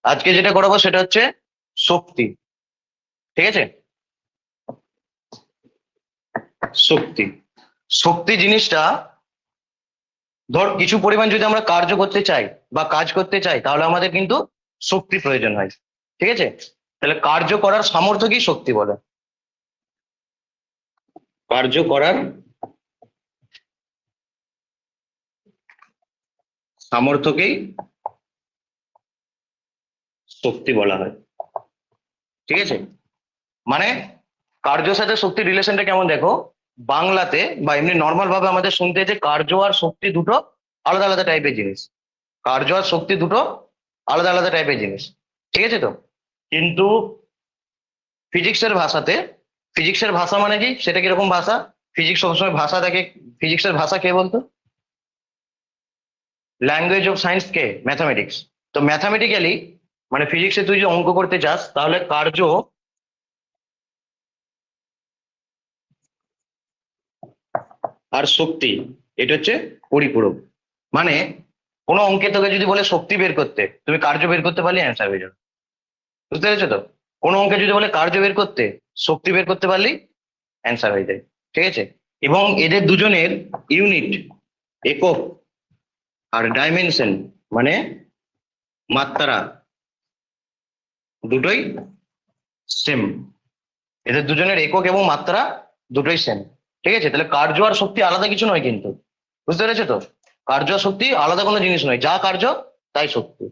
আজকে যেটা করাবো সেটা হচ্ছে শক্তি। ঠিক আছে, শক্তি। শক্তি জিনিসটা, ধর কিছু পরিমাণ যদি আমরা কার্য করতে চাই বা কাজ করতে চাই তাহলে আমাদের কিন্তু শক্তি প্রয়োজন হয়। ঠিক আছে, তাহলে কার্য করার সামর্থ্যকেই শক্তি বলে। কার্য করার সামর্থ্যকেই শক্তি বলা হয়। ঠিক আছে, মানে কার্যের সাথে শক্তির রিলেশনটা কেমন দেখো। বাংলাতে বা এমনি নর্মাল ভাবে আমাদের শুনতে যে কার্য আর শক্তি দুটো আলাদা আলাদা টাইপের জিনিস। কার্য আর শক্তি দুটো আলাদা আলাদা টাইপের জিনিস। ঠিক আছে তো, কিন্তু ফিজিক্সের ভাষাতে, ফিজিক্সের ভাষা মানে কি, সেটা কিরকম ভাষা? ফিজিক্স সবসময় ভাষা দেখে। ফিজিক্সের ভাষা কে বলতো? Language of science K? Mathematics. তো ম্যাথামেটিক্যালি মানে ফিজিক্সে তুই যদি অঙ্ক করতে চাস তাহলে কার্য আর শক্তি এটা হচ্ছে পরিপূরক। মানে কোনো অঙ্কে তোকে যদি বলে শক্তি বের করতে, তুমি কার্য বের করতে পারলে অ্যান্সার হয়ে যাবে। বুঝতে পেরেছো তো? কোনো অঙ্কে যদি বলে কার্য বের করতে, শক্তি বের করতে পারলেই অ্যান্সার হয়ে যায়। ঠিক আছে, এবং এদের দুজনের ইউনিট, একক আর ডাইমেনশন মানে মাত্রা দুটোই সেম। এদের দুজনের একক এবং মাত্রা দুটোই সেম। ঠিক আছে, তাহলে কার্য আর শক্তি আলাদা কিছু নয় কিন্তু। বুঝতে পেরেছো তো? কার্য আর শক্তি আলাদা কোনো জিনিস নয়, যা কার্য তাই শক্তি।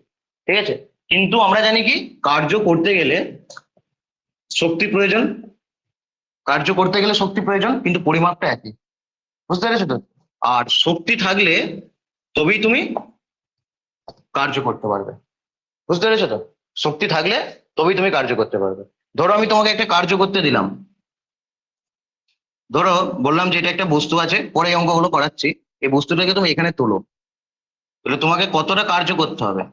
ঠিক আছে, কিন্তু আমরা জানি কি, কার্য করতে গেলে শক্তি প্রয়োজন। কার্য করতে গেলে শক্তি প্রয়োজন, কিন্তু পরিমাপটা একই। বুঝতে পেরেছো তো? আর শক্তি থাকলে তবেই তুমি কার্য করতে পারবে। বুঝতে পেরেছো তো? শক্তি থাকলে তবেই তুমি কার্য করতে পারবে। ধরো আমি তোমাকে একটা কার্য করতে দিলাম। ধরো বললাম যে এটা একটা বস্তু আছে, পরে এই অঙ্কগুলো করাচ্ছি। এই বস্তুটাকে তুমি এখানে তোলো। তাহলে তোমাকে কতটা কার্য করতে হবে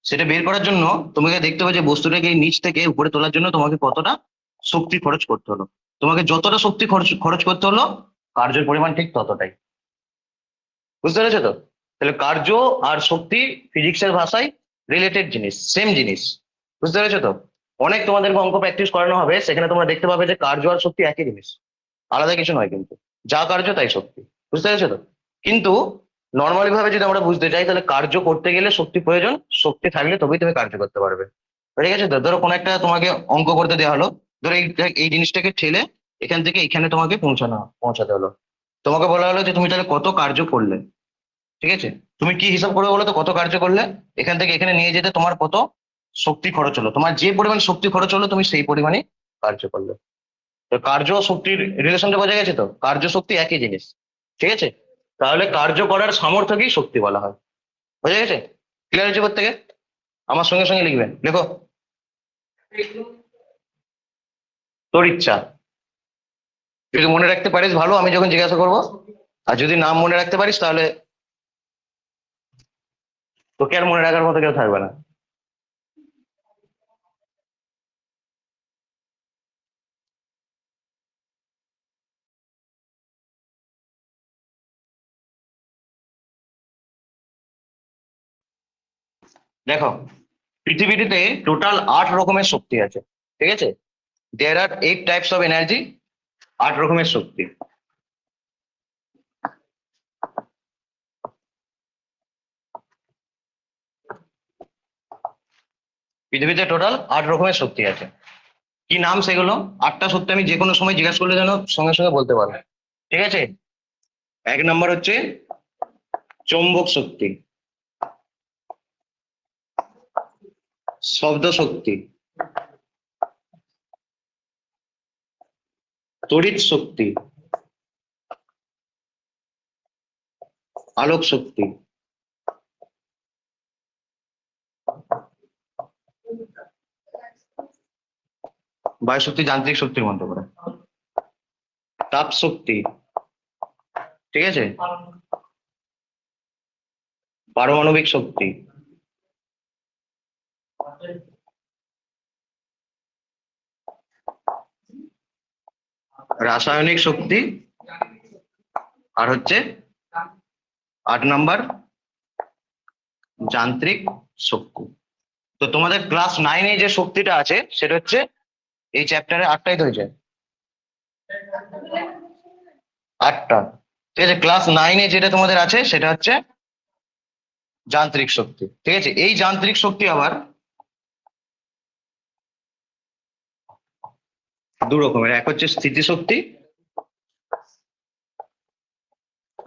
সেটা বের করার জন্য তোমাকে দেখতে হবে যে বস্তুটাকে এই নিচ থেকে উপরে তোলার জন্য তোমাকে কতটা শক্তি খরচ করতে হলো। তোমাকে যতটা শক্তি খরচ খরচ করতে হলো, কার্যের পরিমাণ ঠিক ততটাই। বুঝতে পেরেছো তো? তাহলে কার্য আর শক্তি ফিজিক্সের ভাষায় রিলেটেড জিনিস, সেম জিনিস। বুঝতে পেরেছো তো? অনেক তোমাদেরকে অঙ্ক প্র্যাকটিস করানো হবে, সেখানে তোমরা দেখতে পাবে যে কার্য আর শক্তি একই জিনিস, আলাদা কিছু নয় কিন্তু। যা কার্য তাই শক্তি। বুঝতে পেরেছো তো? কিন্তু নর্মালি ভাবে যদি আমরা বুঝতে চাই তাহলে কার্য করতে গেলে শক্তি প্রয়োজন, শক্তি থাকলে তবেই তুমি কার্য করতে পারবে। ঠিক আছে তো? ধরো কোনো একটা তোমাকে অঙ্ক করতে দেওয়া হলো। ধরো এই এই জিনিসটাকে ঠেলে এখান থেকে এখানে তোমাকে পৌঁছাতে হলো। তোমাকে বলা হলো যে তুমি তাহলে কত কার্য করলে। ঠিক আছে, তুমি কি হিসাব করবে বলো তো, কত কার্য করলে? এখান থেকে এখানে নিয়ে যেতে তোমার কত শক্তি খরচ হলো, তোমার যে পরিমাণ শক্তি খরচ হলো তুমি সেই পরিমাণে কার্য করলে। তো কার্য ও শক্তির রিলেশনটা বোঝা গেছে তো? কার্য শক্তি একই জিনিস। ঠিক আছে, তাহলে কার্য করার সামর্থ্যকেই শক্তি বলা হয়। বোঝা গেছে? ক্লিয়ার হয়েছে প্রত্যেকে? আমার সঙ্গে সঙ্গে লিখবেন, লেখো। তোর ইচ্ছা, যদি মনে রাখতে পারিস ভালো, আমি যখন জিজ্ঞাসা করবো। আর যদি না মনে রাখতে পারিস তাহলে তোকে আর মনে রাখার মতো কেউ থাকবে না। দেখো, পৃথিবীতে টোটাল 8 রকমের শক্তি আছে। ঠিক আছে, দেয়ার আর 8 টাইপস অফ এনার্জি। 8 রকমের শক্তি। পৃথিবীতে টোটাল 8 রকমের শক্তি আছে। কি নাম সেগুলো? 8টা শক্তি আমি যে কোনো সময় জিজ্ঞাসা করলে যেন সঙ্গে সঙ্গে বলতে পারবে। ঠিক আছে, 1 নম্বর হচ্ছে চৌম্বক শক্তি, শব্দ শক্তি, তড়িৎ শক্তি, আলোক শক্তি, বায়ু শক্তি যান্ত্রিক শক্তির মধ্যে পড়ে, তাপ শক্তি। ঠিক আছে, পারমাণবিক শক্তি, রাসায়নিক শক্তি, আর হচ্ছে 8 নম্বর যান্ত্রিক শক্তি। তো তোমাদের ক্লাস 9-এ যে শক্তিটা আছে সেটা হচ্ছে এই চ্যাপ্টারে 8টাই তো হয়েছে, 8টা। ঠিক আছে, ক্লাস 9-এ যেটা তোমাদের আছে সেটা হচ্ছে যান্ত্রিক শক্তি। ঠিক আছে, এই যান্ত্রিক শক্তি আবার দু রকমের, এক হচ্ছে স্থিতিশক্তি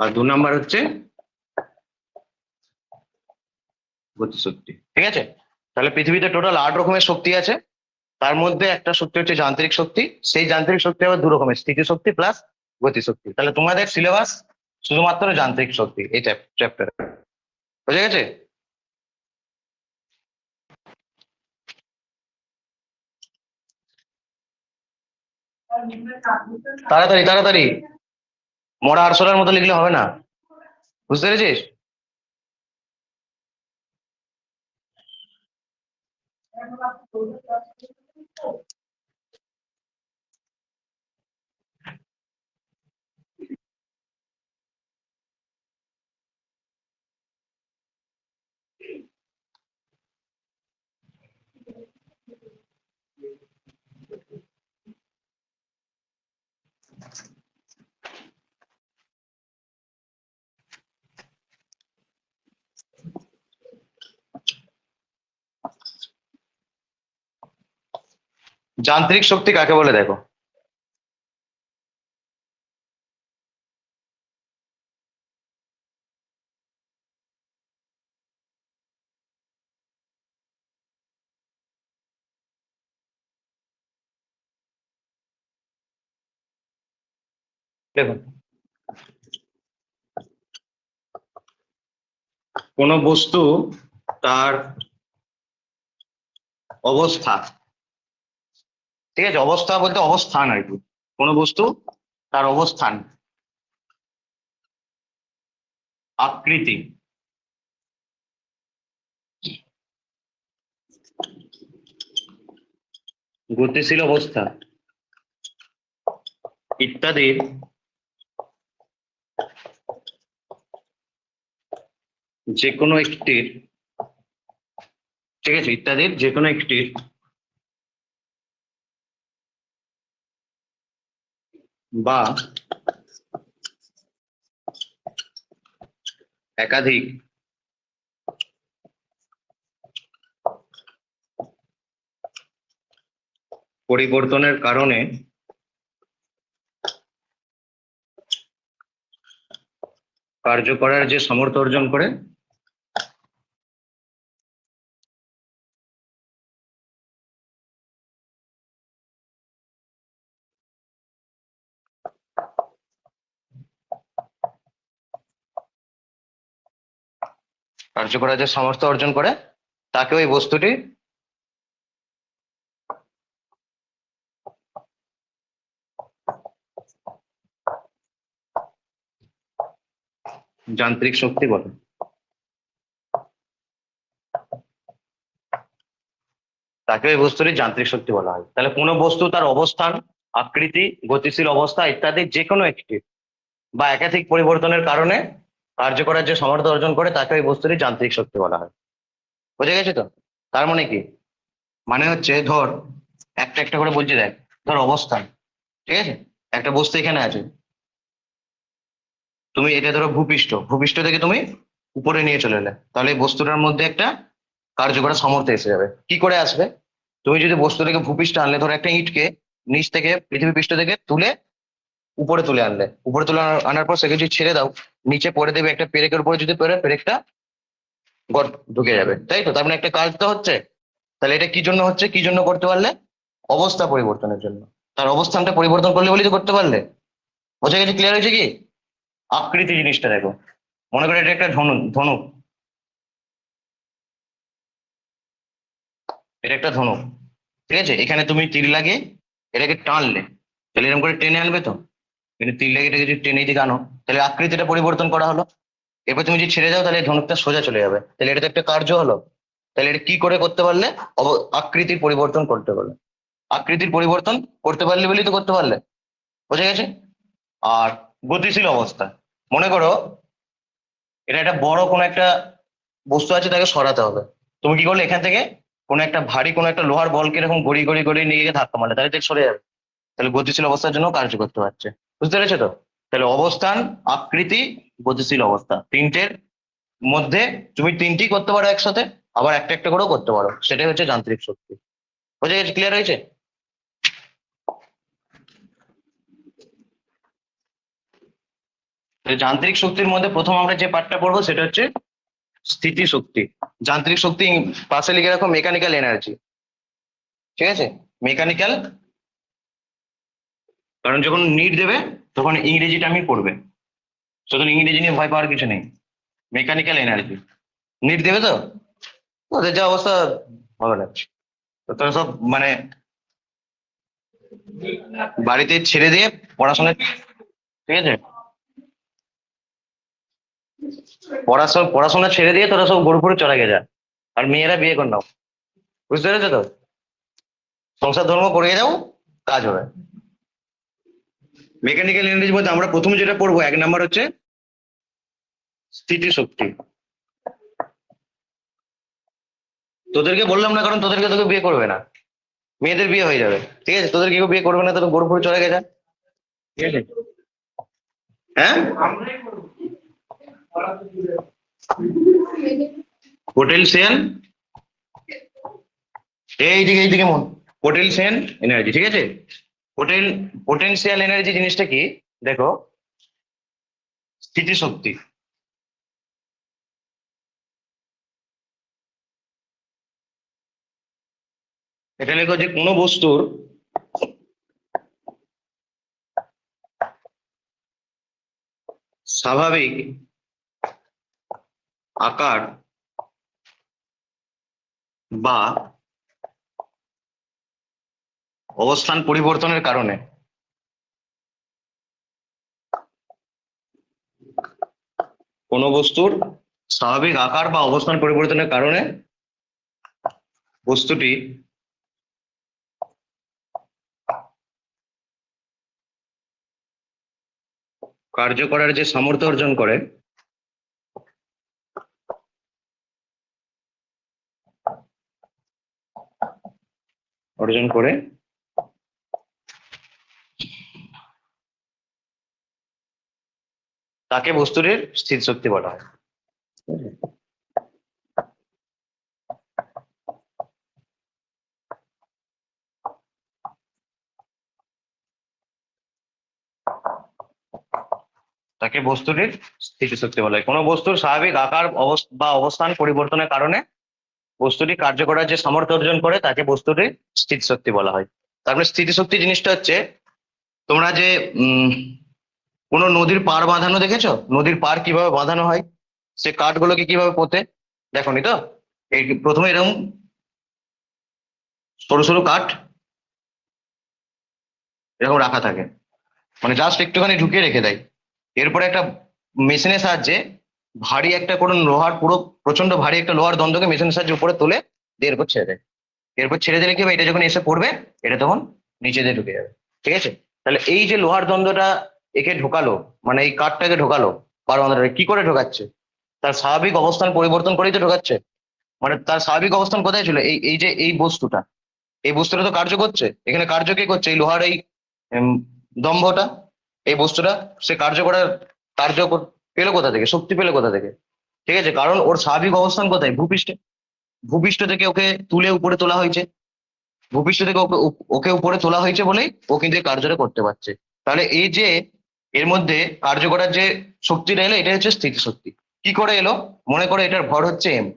আর 2 নাম্বার হচ্ছে গতিশক্তি। ঠিক আছে, তাহলে পৃথিবীতে টোটাল 8 রকমের শক্তি আছে, তার মধ্যে একটা শক্তি হচ্ছে যান্ত্রিক শক্তি। সেই যান্ত্রিক শক্তি আবার 2 রকমের, স্থিতিশক্তি প্লাস গতিশক্তি। তাহলে তোমাদের সিলেবাস শুধুমাত্র যান্ত্রিক শক্তি এই চ্যাপ্টারে, বুঝে গেছে? তাড়াতাড়ি তাড়াতাড়ি, মরা আরশোলার মতো লিখলে হবে না, বুঝতে পেরেছিস? যান্ত্রিক শক্তি কাকে বলে দেখো। দেখুন, কোনো বস্তু তার অবস্থা, ঠিক আছে, অবস্থা বলতে অবস্থান আর কি, কোনো বস্তু তার অবস্থান, আকৃতি, গতিশীল অবস্থা ইত্যাদির যে কোনো একটির, ঠিক আছে, ইত্যাদির যে কোনো একটির বা একাধিক পরিবর্তনের কারণে কার্য করার যে সামর্থ্য অর্জন করে কার্য করার যে সামর্থ্য অর্জন করে তাকে ওই বস্তুটি যান্ত্রিক শক্তি বলে। তাকে ওই বস্তুটি যান্ত্রিক শক্তি বলা হয়। তাহলে কোনো বস্তু তার অবস্থান, আকৃতি, গতিশীল অবস্থা ইত্যাদি যে কোনো একটি বা একাধিক পরিবর্তনের কারণে কার্য করার যে সামর্থ্য অর্জন করে তাকে ওই বস্তুটি যান্ত্রিক শক্তি বলা হয়। বুঝে গেছে তো? তার মানে কি, মানে হচ্ছে ধর, একটা একটা করে বলছি দেখ। ধর অবস্থান, ঠিক আছে, একটা বস্তু এখানে আছে, তুমি এটা ধরো ভূপৃষ্ঠ, ভূপৃষ্ঠ থেকে তুমি উপরে নিয়ে চলে এলে, তাহলে এই বস্তুটার মধ্যে একটা কার্য করার সামর্থ্য এসে যাবে। কি করে আসবে? তুমি যদি বস্তুটাকে ভূপৃষ্ঠে আনলে, ধরো একটা ইঁটকে নিচ থেকে পৃথিবী পৃষ্ঠ থেকে তুলে উপরে তুলে আনলে, উপরে তুলে আনার পর সেকে যদি ছেড়ে দাও, নিচে পড়ে দেবে একটা পেরেকের উপরে, যদি পড়ে পেরেকটা ঢুকে যাবে, তাই তো? তার মানে একটা কাজ তো হচ্ছে। তাহলে এটা কি জন্য হচ্ছে, কি জন্য করতে পারলে? অবস্থা পরিবর্তনের জন্য। তার অবস্থানটা পরিবর্তন করলে বলেই তো করতে পারলে। বোঝা গেছে? ক্লিয়ার হয়েছে কি? আকৃতি জিনিসটা দেখো, মনে করো এটা একটা ধনুক, ধনুক, এটা একটা ধনুক, ঠিক আছে, এখানে তুমি তীর লাগিয়ে এটাকে টানলে, তাহলে এরকম করে টেনে আনবে তো, কিন্তু তীর লাগিয়ে এটাকে যদি টেনে দিকে আনো, তাহলে আকৃতিটা পরিবর্তন করা হলো। এরপর তুমি যদি ছেড়ে দাও তাহলে এই ধনুকটা সোজা চলে যাবে, তাহলে এটা তো একটা কার্য হলো। তাহলে এটা কি করে করতে পারলে? আকৃতির পরিবর্তন করতে পারলে, আকৃতির পরিবর্তন করতে পারলে বলেই তো করতে পারলে। বোঝা গেছে? আর গতিশীল অবস্থা, মনে করো এটা একটা বড় কোনো একটা বস্তু আছে, তাকে সরাতে হবে, তুমি কি করলে? এখান থেকে কোনো একটা ভারী কোনো একটা লোহার বলকে এরকম গড়িয়ে গড়িয়ে গড়িয়ে নিয়ে গিয়ে ধাক্কা মারলে তাহলে ঠিক সরে যাবে। তাহলে গতিশীল অবস্থার জন্য কার্য করতে পারছে। বুঝতে পেরেছো তো? তাহলে অবস্থান, আকৃতি, গতিশীল অবস্থা, তিনটের মধ্যে তুমি তিনটি করতে পারো একসাথে, আবার একটা একটা করেও করতে পারো, সেটাই হচ্ছে যান্ত্রিক শক্তি। বুঝে গেছে? ক্লিয়ার হয়েছে? তো যান্ত্রিক শক্তির মধ্যে প্রথম আমরা যে পার্টটা পড়বো সেটা হচ্ছে স্থিতি শক্তি। যান্ত্রিক শক্তি পাশে লিখে রাখো মেকানিক্যাল এনার্জি। ঠিক আছে? মেকানিক্যাল, কারণ যখন নিট দেবে তখন ইংরেজিটা আমি পড়বে, সুতরাং ইংরেজি নিয়ে ভয় পাওয়ার কিছু নেই। মেকানিক্যাল এনার্জি নিট দেবে তো, ওদের যা অবস্থা ভালো লাগছে। তো তোরা সব মানে বাড়িতে ছেড়ে দিয়ে পড়াশোনা, ঠিক আছে, পড়াশোনা ছেড়ে দিয়ে তোরা সব গরু ফরু চড়া গে যা, আর মেয়েরা বিয়ে কর নাও। বুঝতে পেরেছো তো? সংসার ধর্ম করে যাও, কাজ হবে। মেকানিক্যাল এনার্জি বলতে আমরা প্রথমে যেটা পড়বো 1 নাম্বার হচ্ছে স্থিতি শক্তি। তোদেরকে বললাম না কারণ তোকে বিয়ে করবে না, মেয়েদের বিয়ে হয়ে যাবে। ঠিক আছে? তোদের কেউ বিয়ে করবে না, তোদের গরু ফরু চড়া গে যা। ঠিক আছে? হ্যাঁ, পোটেনশিয়াল, এইদিকে মন, পোটেনশিয়াল এনার্জি। ঠিক আছে? পোটেন পোটেনশিয়াল এনার্জি জিনিসটা কি দেখো, স্থিতি শক্তি। এটা লেখো যে কোনো বস্তুর স্বাভাবিক আকার বা অবস্থান পরিবর্তনের কারণে কোনো বস্তুর স্বাভাবিক আকার বা অবস্থান পরিবর্তনের কারণে বস্তুটি কার্য করার যে সামর্থ্য অর্জন করে তাকে বস্তুটির স্থির শক্তি বলা হয়। তাকে বস্তুটির স্থিতিশক্তি বলা হয়। কোনো বস্তুর স্বাভাবিক আকার বা অবস্থান পরিবর্তনের কারণে বস্তুটি কার্য করার যে সামর্থ্য অর্জন করে তাকে বস্তুটির স্থিতিশক্তি বলা হয়। তারপরে স্থিতিশক্তি জিনিসটা হচ্ছে, তোমরা যে কোনো নদীর পাড় বাঁধানো দেখেছো? নদীর পাড় কিভাবে বাঁধানো হয়, সে কাঠগুলোকে কিভাবে পোতে, দেখোনি তো? এই প্রথমে এরকম সরু সরু কাঠ এরকম রাখা থাকে, মানে জাস্ট একটুখানি ঢুকিয়ে রেখে দেয়। এরপরে একটা মেশিনের সাহায্যে ভারী একটা কোনো লোহার, পুরো প্রচন্ড ভারী একটা লোহার দণ্ডকে মেশিনের সাহায্যে উপরে তুলে দিয়ে এরপর ছেড়ে দেয়। এরপর ছেড়ে দিলে কি হবে, এটা যখন এসে পড়বে এটা তখন নিচে দিয়ে ঢুকে যাবে। ঠিক আছে? তাহলে এই যে লোহার দণ্ডটা একে ঢোকালো, মানে এই কাঠটাকে ঢোকালো পারমাণবিক, কি করে ঢোকাচ্ছে? তার স্বাভাবিক অবস্থান পরিবর্তন করেই তো ঢোকাচ্ছে। মানে তার স্বাভাবিক অবস্থান কোথায় ছিল? এই যে এই বস্তুটা তো কার্য করছে, এখানে কার্য কে করছে? এই লোহার এই উম, দম্ভটা, এই বস্তুটা সে পেলো কোথা থেকে, শক্তি পেলো কোথা থেকে? ঠিক আছে? কারণ ওর স্বাভাবিক অবস্থান কোথায়? ভূপৃষ্ঠে। ভূপৃষ্ঠ থেকে ওকে তুলে উপরে তোলা হয়েছে, ভূপৃষ্ঠ থেকে ওকে উপরে তোলা হয়েছে বলেই ও কিন্তু এই কার্যটা করতে পারছে। তাহলে এই যে এর মধ্যে কার্য করার যে শক্তিটা এলো, এটা হচ্ছে স্থিতি শক্তি। কি করে এলো? মনে করো এটার ভর হচ্ছে এম,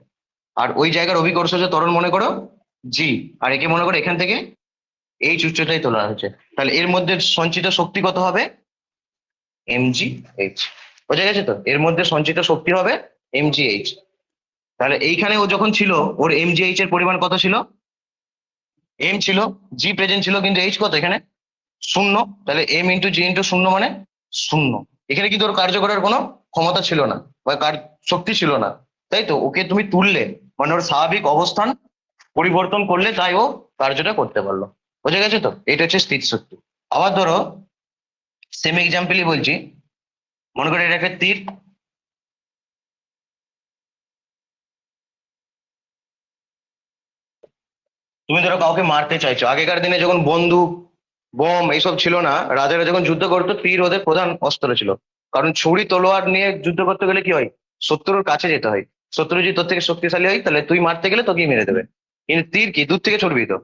আর ওই জায়গার অভিকর্ষজ ত্বরণ মনে করো জি, আর একে মনে করো এখান থেকে এইচ উচ্চতায় তোলা হয়েছে। তাহলে এর মধ্যে সঞ্চিত শক্তি কত হবে? mgh। বোঝা গেছে তো? এর মধ্যে সঞ্চিত শক্তি হবে mgh। তাহলে এইখানে ও যখন ছিল, ওর mgh এর পরিমাণ কত ছিল? এম ছিল, জি প্রেজেন্ট ছিল, কিন্তু এইচ কত এখানে? শূন্য। তাহলে এম ইন্টু জি ইন্টু শূন্য মানে শূন্য। এখানে কিন্তু ওর কার্য করার কোনো ক্ষমতা ছিল না বা শক্তি ছিল না। তাই তো? ওকে তুমি তুললে মানে ওর স্বাভাবিক অবস্থান পরিবর্তন করলে তাই ও কার্যটা করতে পারলো। বোঝা গেছে তো? এটা হচ্ছে স্থিতি শক্তি। আবার ধরো সেম এক্সাম্পলই বলছি, মনে করো এটা একটা তীর, তুমি ধরো কাউকে মারতে চাইছো, আগেকার দিনে যখন বন্দুক বোম এইসব ছিল না, রাজারা যখন যুদ্ধ করতো তীর ওদের প্রধান অস্ত্র ছিল। কারণ ছুরি তলোয়ার নিয়ে যুদ্ধ করতে গেলে কি হয়, শত্রুর কাছে যেতে হয়। শত্রু যদি তোর থেকে শক্তিশালী হয় তাহলে তুই মারতে গেলে তোকেই মেরে দেবে। কিন্তু তীর কি দূর থেকে ছুড়বি তো,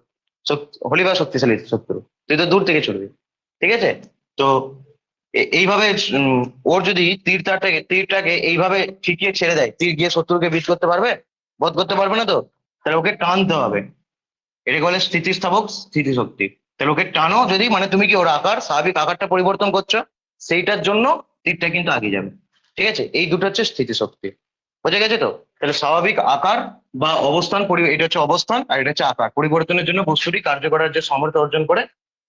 হলি বা শক্তিশালী শত্রু, তুই তো দূর থেকে ছুড়বি। ঠিক আছে? তো এইভাবে ওর যদি তীরটাকে এইভাবে ঠিকিয়ে ছেড়ে দেয়, তীর গিয়ে শত্রুকে বিট করতে পারবে? বধ করতে পারবে না তো। তাহলে ওকে টানতে হবে, এটাকে বলে স্থিতিস্থাপক স্থিতিশক্তি। তাহলে ওকে টানো যদি, মানে তুমি কি ওর আকার স্বাভাবিক আকারটা পরিবর্তন করছো, সেইটার জন্য তীরটা কিন্তু আগে যাবে। ঠিক আছে? এই দুটো হচ্ছে স্থিতিশক্তি। বোঝা গেছে তো? তাহলে স্বাভাবিক আকার বা অবস্থান এটা হচ্ছে অবস্থান, আর এটা হচ্ছে আকার পরিবর্তনের জন্য বস্তুটি কার্য করার যে সামর্থ্য অর্জন করে,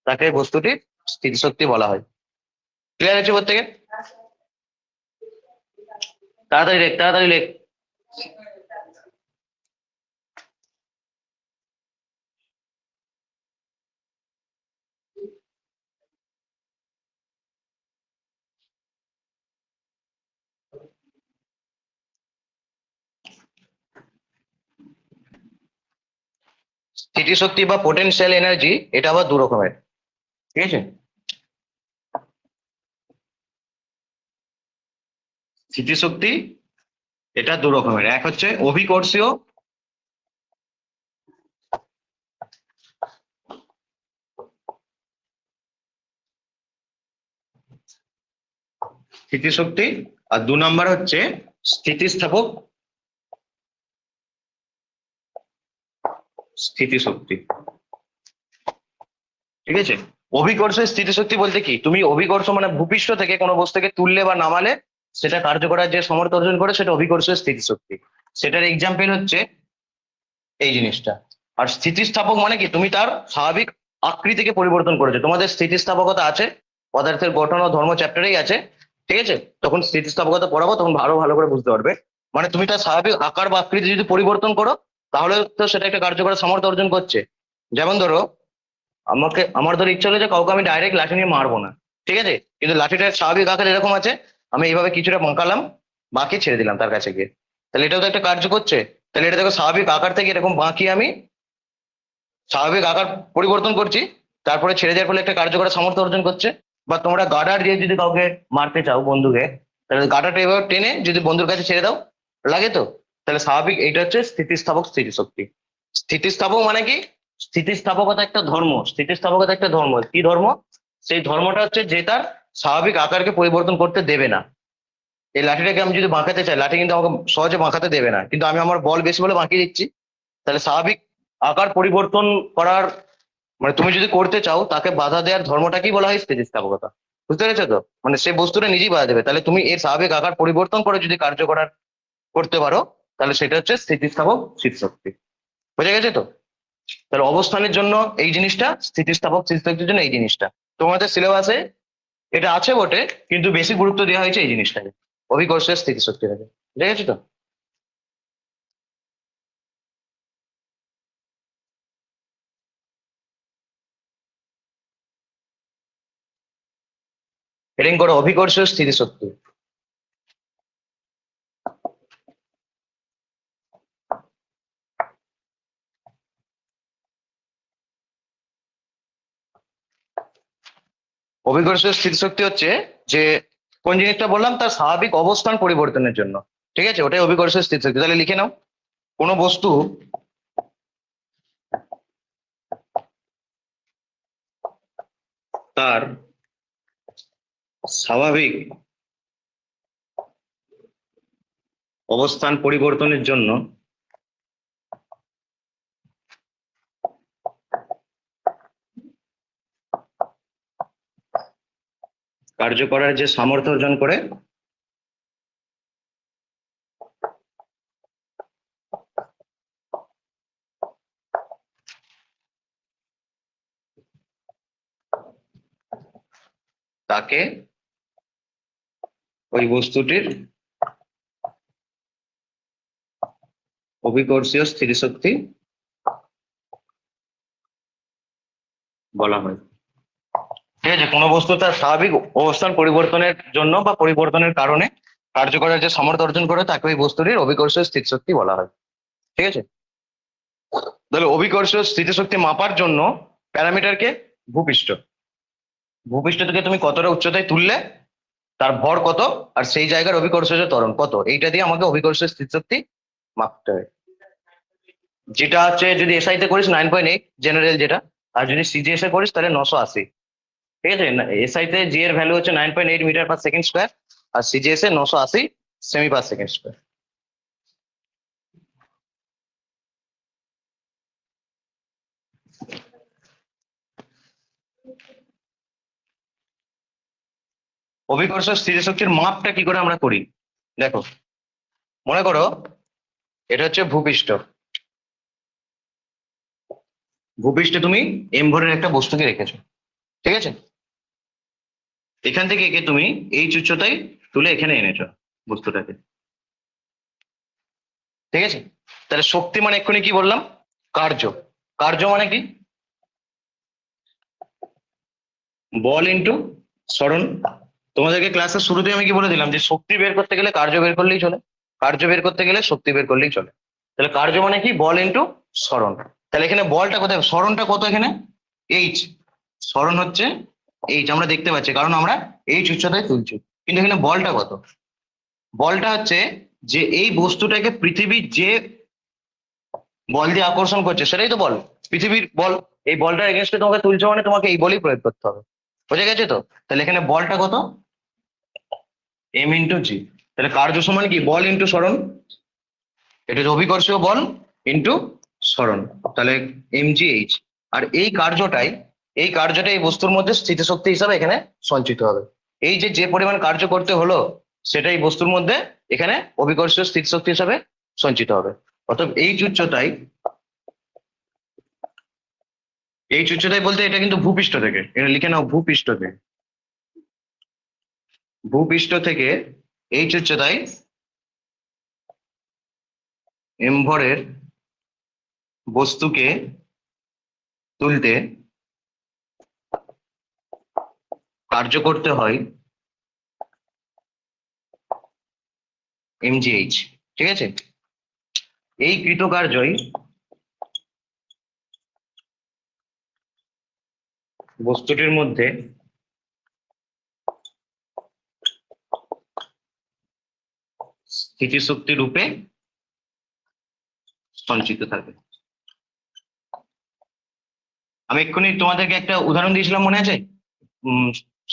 তাকে বস্তুটির স্থিতিশক্তি বলা হয়। ক্লিয়ার আছে প্রত্যেকে? তাড়াতাড়ি লেখ, তাড়াতাড়ি লেখ। স্থিতিশক্তি বা পোটেনশিয়াল এনার্জি, এটা আবার দু রকমের। ঠিক আছে? স্মৃতিশক্তি এটা দু রকমের, এক হচ্ছে অভিকর্ষীয়, স্থিতিশক্তি, আর দু নম্বর হচ্ছে স্থিতিস্থাপক স্থিতিশক্তি। ঠিক আছে? অভিকর্ষ স্থিতিশক্তি বলতে কি, তুমি অভিকর্ষ মানে ভূপৃষ্ঠ থেকে কোনো বস্তুকে তুললে বা নামালে সেটা কার্য করার যে সামর্থ্য অর্জন করে, সেটা অভিকর্ষ স্থিতিশক্তি। সেটার এক্সাম্পল হচ্ছে এই জিনিসটা। আর স্থিতিস্থাপক মানে কি, তুমি তার স্বাভাবিক আকৃতিকে পরিবর্তন করেছো। তোমাদের স্থিতিস্থাপকতা আছে, পদার্থের গঠন ও ধর্ম চ্যাপ্টারেই আছে। ঠিক আছে? তখন স্থিতিস্থাপকতা পড়াবো, তখন আরো ভালো করে বুঝতে পারবে। মানে তুমি তার স্বাভাবিক আকার বা আকৃতি যদি পরিবর্তন করো, তাহলে তো সেটা একটা কার্যকর সামর্থ্য অর্জন করছে। যেমন ধরো, আমার ধরো ইচ্ছা হলো যে কাউকে আমি ডাইরেক্ট লাঠি নিয়ে মারবো না। ঠিক আছে? কিন্তু লাঠিটার স্বাভাবিক আকার এরকম আছে, আমি এইভাবে কিছুটা বাঁকালাম, বাঁকিয়ে ছেড়ে দিলাম তার কাছে গিয়ে, তাহলে এটাও তো একটা কার্য করছে। তাহলে এটা দেখো, স্বাভাবিক আকার থেকে এরকম বাঁকিয়ে আমি স্বাভাবিক আকার পরিবর্তন করছি, তারপরে ছেড়ে দেওয়ার ফলে একটা কার্যকর সামর্থ্য অর্জন করছে। বা তোমরা গার্ডার দিয়ে যদি কাউকে মারতে চাও বন্ধুকে, তাহলে গার্ডারটা এভাবে টেনে যদি বন্ধুর কাছে ছেড়ে দাও, লাগে তো। তাহলে স্বাভাবিক, এইটা হচ্ছে স্থিতিস্থাপক স্থিতিশক্তি। স্থিতিস্থাপক মানে কি, স্থিতিস্থাপকতা একটা ধর্ম, স্থিতিস্থাপকতা একটা ধর্ম, কি ধর্ম? সেই ধর্মটা হচ্ছে যে তার স্বাভাবিক আকারকে পরিবর্তন করতে দেবে না। এই লাঠিটাকে আমি যদি বাঁকাতে চাই, লাঠি কিন্তু আমাকে সহজে বাঁকাতে দেবে না, কিন্তু আমি আমার বল বেশি বলে বাঁকিয়ে দিচ্ছি। তাহলে স্বাভাবিক আকার পরিবর্তন করার, মানে তুমি যদি করতে চাও, তাকে বাধা দেওয়ার ধর্মটাকেই বলা হয় স্থিতিস্থাপকতা। বুঝতে পেরেছো তো? মানে সে বস্তুটা নিজেই বাধা দেবে, তাহলে তুমি এর স্বাভাবিক আকার পরিবর্তন করে যদি কার্য করার করতে পারো, তাহলে সেটা হচ্ছে স্থিতিস্থাপক স্থিতিশক্তি। বুঝে গেছে তো? তাহলে অবস্থানের জন্য এই জিনিসটা, স্থিতিস্থাপক স্থিতিশক্তির জন্য এই জিনিসটা। তোমাদের সিলেবাসে এটা আছে বটে, কিন্তু বেশি গুরুত্ব দেওয়া হয়েছে এই জিনিসটাকে, অভিকর্ষের স্থিতিশক্তিটাকে। বুঝে গেছো তো? হেডিং করো অভিকর্ষীয় স্থিতিশক্তি। অভিকর্ষীয় স্থিতিশক্তি হচ্ছে যে কোন জিনিসটা বললাম, তার স্বাভাবিক অবস্থান পরিবর্তনের জন্য। ঠিক আছে? ওটাই অভিকর্ষীয় স্থিতিশক্তি। তাহলে লিখে নাও, কোনো বস্তু তার স্বাভাবিক অবস্থান পরিবর্তনের জন্য কার্য করার যে সামর্থ্য অর্জন করে, তাকে ওই বস্তুটির অভিকর্ষীয় স্থিতিশক্তি বলা হয়। ঠিক আছে? কোনো বস্তু তার স্বাভাবিক অবস্থান পরিবর্তনের জন্য বা পরিবর্তনের কারণে কার্য করার যে সামর্থ্য অর্জন করে, তাকে ওই বস্তুটির অভিকর্ষীয় স্থিতিশক্তি বলা হয়। ঠিক আছে? তাহলে অভিকর্ষ স্থিতিশক্তি মাপার জন্য প্যারামিটারকে ভূপৃষ্ঠ। ভূপৃষ্ঠ থেকে তুমি কতটা উচ্চতায় তুললে, তার ভর কত, আর সেই জায়গার অভিকর্ষজ ত্বরণ কত, এইটা দিয়ে আমাকে অভিকর্ষ স্থিতিশক্তি মাপতে হয়। যেটা হচ্ছে যদি এসআই তে করিস 9.8 জেনারেল যেটা, আর যদি সিজিএস এ করিস তাহলে 980। ঠিক আছে, এসআই তে জি এর ভ্যালু হচ্ছে 9.8 মিটার পার সেকেন্ড স্কোয়ার, আর সিজিএস এ 980 সেমি পার সেকেন্ড স্কোয়ার। অভিকর্ষ স্থিতিশক্তির মাপটা কি করে আমরা করি, দেখো মনে করো এটা হচ্ছে ভূপৃষ্ঠ। ভূপৃষ্ঠে তুমি এম ভরের একটা বস্তুকে রেখেছো, ঠিক আছে। এখান থেকে একে তুমি এইচ উচ্চতায় তুলে এখানে এনেছো বস্তুটাকে, ঠিক আছে। তাহলে শক্তি মানে এক্ষুনি কি বললাম, কার্য। কার্য মানে কি, বল ইন্টু সরণ। তোমাদেরকে ক্লাসের শুরুতে আমি কি বলে দিলাম যে শক্তি বের করতে গেলে কার্য বের করলেই চলে, কার্য বের করতে গেলে শক্তি বের করলেই চলে। তাহলে কার্য মানে কি, বল ইন্টু সরণ। তাহলে এখানে বলটা কোথায়, সরণটা কত এখানে, এইচ। সরণ হচ্ছে এইচ, আমরা দেখতে পাচ্ছি কারণ আমরা এইচ উচ্চতায় তুলছি। কিন্তু এখানে বলটা কত, বলটা হচ্ছে যে এই বস্তুটাকে পৃথিবীর যে বল দিয়ে আকর্ষণ করছে সেটাই তো বল, পৃথিবীর বল। এই বলটার এগেনস্টে তোমাকে তুলছো মানে তোমাকে এই বলই প্রয়োগ করতে হবে, বুঝে গেছে তো। তাহলে এখানে বলটা কত, এম ইন্টু জি। তাহলে কার্য সমান কি, বল ইন্টু সরণ। এটা হচ্ছে অভিকর্ষীয় বল ইন্টু সরণ, তাহলে এম জি এইচ। আর এই কার্যটাই এই বস্তুর মধ্যে স্থিতিশক্তি হিসাবে এখানে সঞ্চিত হবে। এই যে যে পরিমাণ কার্য করতে হলো সেটাই বস্তুর মধ্যে এখানে অভিকর্ষীয় স্থিতিশক্তি হিসাবে সঞ্চিত হবে। অতএব এই উচ্চতায় বলতে এটা কিন্তু ভূপৃষ্ঠ থেকে, এটা লিখে নাও ভূপৃষ্ঠ থেকে। ভূপৃষ্ঠ থেকে এইচ উচ্চতায় এম ভরের বস্তুকে তুলতে কার্য করতে হয় এমজিএইচ, ঠিক আছে। এই কৃতকার্যই বস্তুটির মধ্যে স্থিতিশক্তি রূপে সঞ্চিত থাকে। আমি এক্ষুনি তোমাদেরকে একটা উদাহরণ দিয়েছিলাম মনে আছে,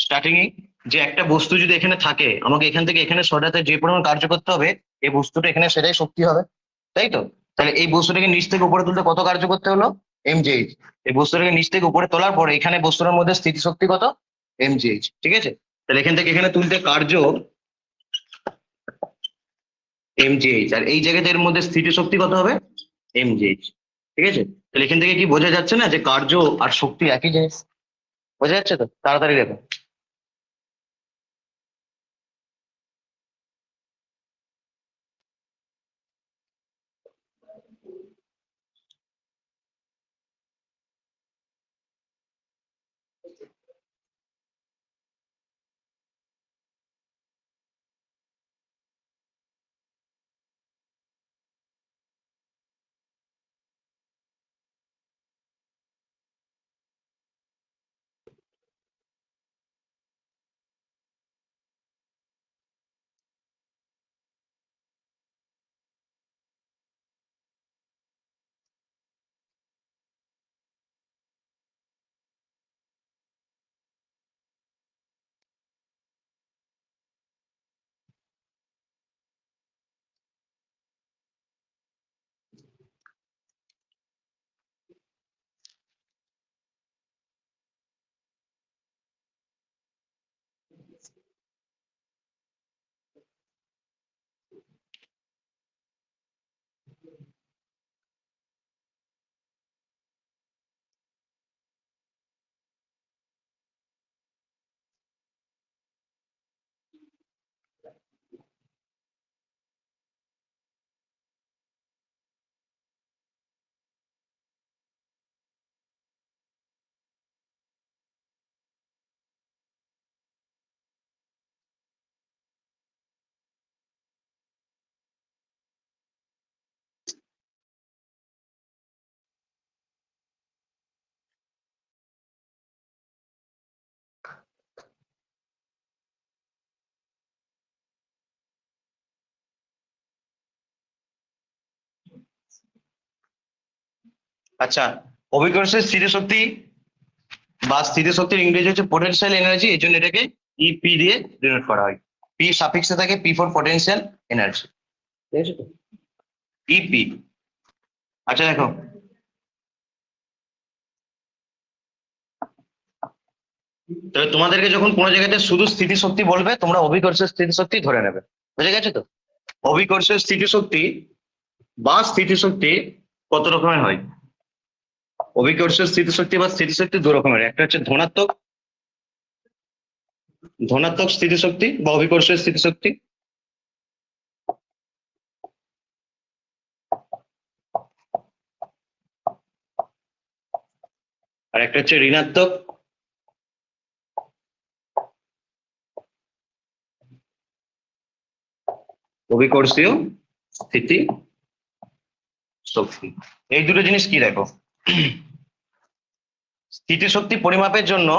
স্টার্টিং এ, যে একটা বস্তু যদি এখানে থাকে আমাকে এখান থেকে এখানে সরাতে যে পরিমাণ কার্য করতে হবে, এই বস্তুটা এখানে সেটাই শক্তি হবে, তাই তো। তাহলে এই বস্তুটাকে নিচ থেকে উপরে তুলতে কত কার্য করতে হলো, এমজিএইচ। এই বস্তুটাকে নিচ থেকে উপরে তোলার পরে এখানে বস্তুটার মধ্যে স্থিতিশক্তি কত, এমজিএইচ, ঠিক আছে। তাহলে এখান থেকে এখানে তুলতে কার্য এমজিএইচ, আর এই জায়গাতে এর মধ্যে স্থিতিশক্তি কত হবে, এমজিএইচ, ঠিক আছে। তাহলে এখান থেকে কি বোঝা যাচ্ছে না যে কার্য আর শক্তি একই জিনিস, বোঝা যাচ্ছে তো, তাড়াতাড়ি দেখো। আচ্ছা, অভিকর্ষের স্থিতিশক্তি বা স্থিতিশক্তির ইংরেজি হচ্ছে পোটেনশিয়াল এনার্জি, এই জন্য এটাকে ইপি দিয়ে ডিনোট করা হয়। পি সাফিক্সে থাকে পি ফর পটেনশিয়াল এনার্জি, ঠিক আছে তো, ইপি। আচ্ছা দেখো, তবে তোমাদেরকে যখন কোনো জায়গাতে শুধু স্থিতিশক্তি বলবে, তোমরা অভিকর্ষের স্থিতিশক্তি ধরে নেবে, বুঝে গেছে তো। অভিকর্ষের স্থিতিশক্তি বা স্থিতিশক্তি কত রকমের হয়? অভিকর্ষের স্থিতিশক্তি বা স্থিতিশক্তি দু রকমের, একটা হচ্ছে ধনাত্মক ধনাত্মক স্থিতিশক্তি বা অভিকর্ষের স্থিতিশক্তি, আর একটা হচ্ছে ঋণাত্মক অভিকর্ষীয় স্থিতি শক্তি। এই দুটো জিনিস কি দেখো, স্থিতিশক্তি পরিমাপের জন্য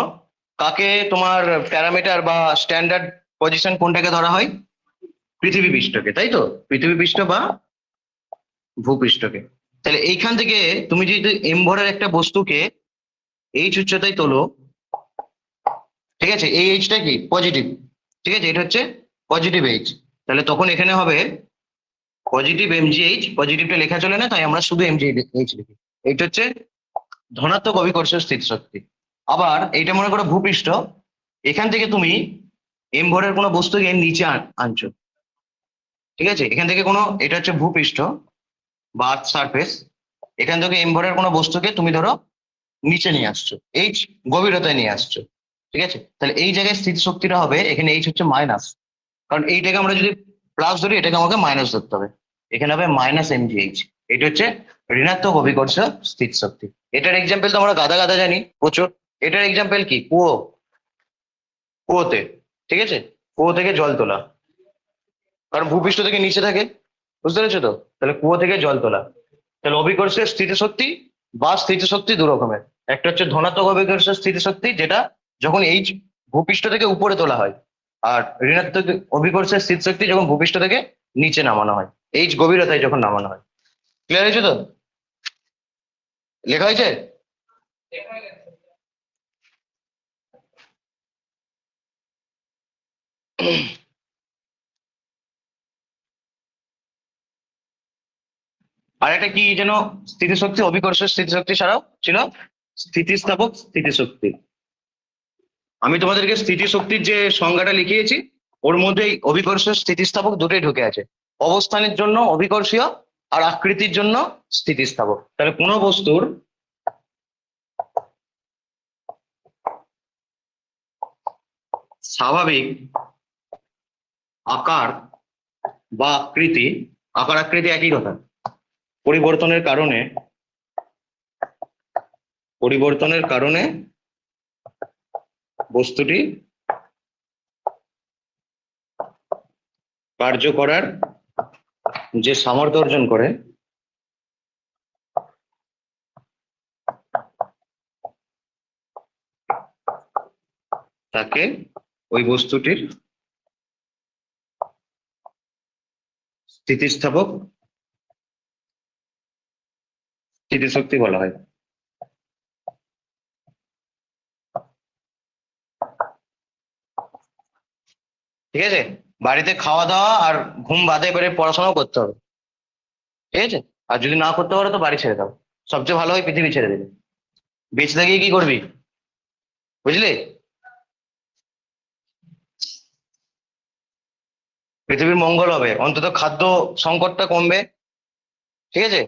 কাকে তোমার প্যারামিটার বা স্ট্যান্ডার্ড পজিশন কোনটাকে ধরা হয়? পৃথিবী পৃষ্ঠকে, তাই তো, পৃথিবী পৃষ্ঠ বা ভূপৃষ্ঠকে। তাহলে এইখান থেকে তুমি যদি এম ভরের একটা বস্তুকে এইচ উচ্চতায় তোলো, ঠিক আছে, এই এইচটা কি পজিটিভ, ঠিক আছে, এটা হচ্ছে পজিটিভ এইচ, তাহলে তখন এখানে হবে পজিটিভ এমজিএইচ, পজিটিভটা লেখা চলে না, তাই আমরা শুধু এমজিএইচ লিখি। এইটা হচ্ছে ধনাত্মক অভিকর্ষীয় স্থিতিশক্তি। আবার এইটা মনে করো ভূপৃষ্ঠ, এখান থেকে তুমি এম ভরের কোনো বস্তুকে নিচে আনছো, ঠিক আছে, এখান থেকে কোনো, এটা হচ্ছে ভূপৃষ্ঠ বা আর্থ সারফেস, এখান থেকে এম ভরের কোনো বস্তুকে তুমি ধরো নিচে নিয়ে আসছো, এইচ গভীরতায় নিয়ে আসছো, ঠিক আছে, তাহলে এই জায়গায় স্থিতিশক্তিটা হবে, এখানে এইচ হচ্ছে মাইনাস, কারণ এইটাকে আমরা যদি প্লাস ধরি, এটাকে আমাকে মাইনাস ধরতে হবে, এখানে হবে মাইনাস এমজিএইচ। এটা হচ্ছে ঋণাত্মক অভিকর্ষ স্থিতিশক্তি। এটার এক্সাম্পল তো আমরা গাদা গাদা জানি প্রচুর। এটার এক্সাম্পল কি? কুয়োতে, ঠিক আছে, কুয়ো থেকে জল তোলা, কারণ ভূপৃষ্ঠ থেকে নিচে থাকে, বুঝতে পেরেছো তো, তাহলে কুয়ো থেকে জল তোলা। তাহলে অভিকর্ষের স্থিতিশক্তি বা স্থিতিশক্তি দু রকমের, একটা হচ্ছে ধনাত্মক অভিকর্ষের স্থিতিশক্তি, যেটা যখন এইচ ভূপৃষ্ঠ থেকে উপরে তোলা হয়, আর ঋণাত্মক অভিকর্ষের স্থিতিশক্তি যখন ভূপৃষ্ঠ থেকে নিচে নামানো হয়, এইচ গভীরতায় যখন নামানো হয়। ক্লিয়ার হয়েছে তো? লেখা হয়েছে? আর একটা কি যেন স্থিতিশক্তি, অভিকর্ষের স্থিতিশক্তি ছাড়াও ছিল স্থিতিস্থাপক স্থিতিশক্তি। আমি তোমাদেরকে স্থিতিশক্তির যে সংজ্ঞাটা লিখিয়েছি, ওর মধ্যেই অভিকর্ষীয় স্থিতিস্থাপক দুটোই ঢুকে আছে। অবস্থানের জন্য অভিকর্ষীয়, আর আকৃতির জন্য স্থিতিস্থাপক। তাহলে কোনো বস্তুর স্বাভাবিক আকার বা আকৃতি, আকার আকৃতি একই কথা, পরিবর্তনের কারণে বস্তুটি কার্য করার যে সামর্থ্য অর্জন করে, তাকে ওই বস্তুটির স্থিতিস্থাপক স্থিতিশক্তি বলা হয়। ঠিক আছে, বাড়িতে খাওয়া দাওয়া আর ঘুম বাদে এবারে পড়াশোনাও করতে হবে, ঠিক আছে, আর যদি না করতে পারো তো বাড়ি ছেড়ে দাও, সবচেয়ে ভালো হয় পৃথিবী ছেড়ে দিবে, বেঁচে থাকিয়ে কি করবি, বুঝলি? পৃথিবীর মঙ্গল হবে, অন্তত খাদ্য সংকটটা কমবে, ঠিক আছে।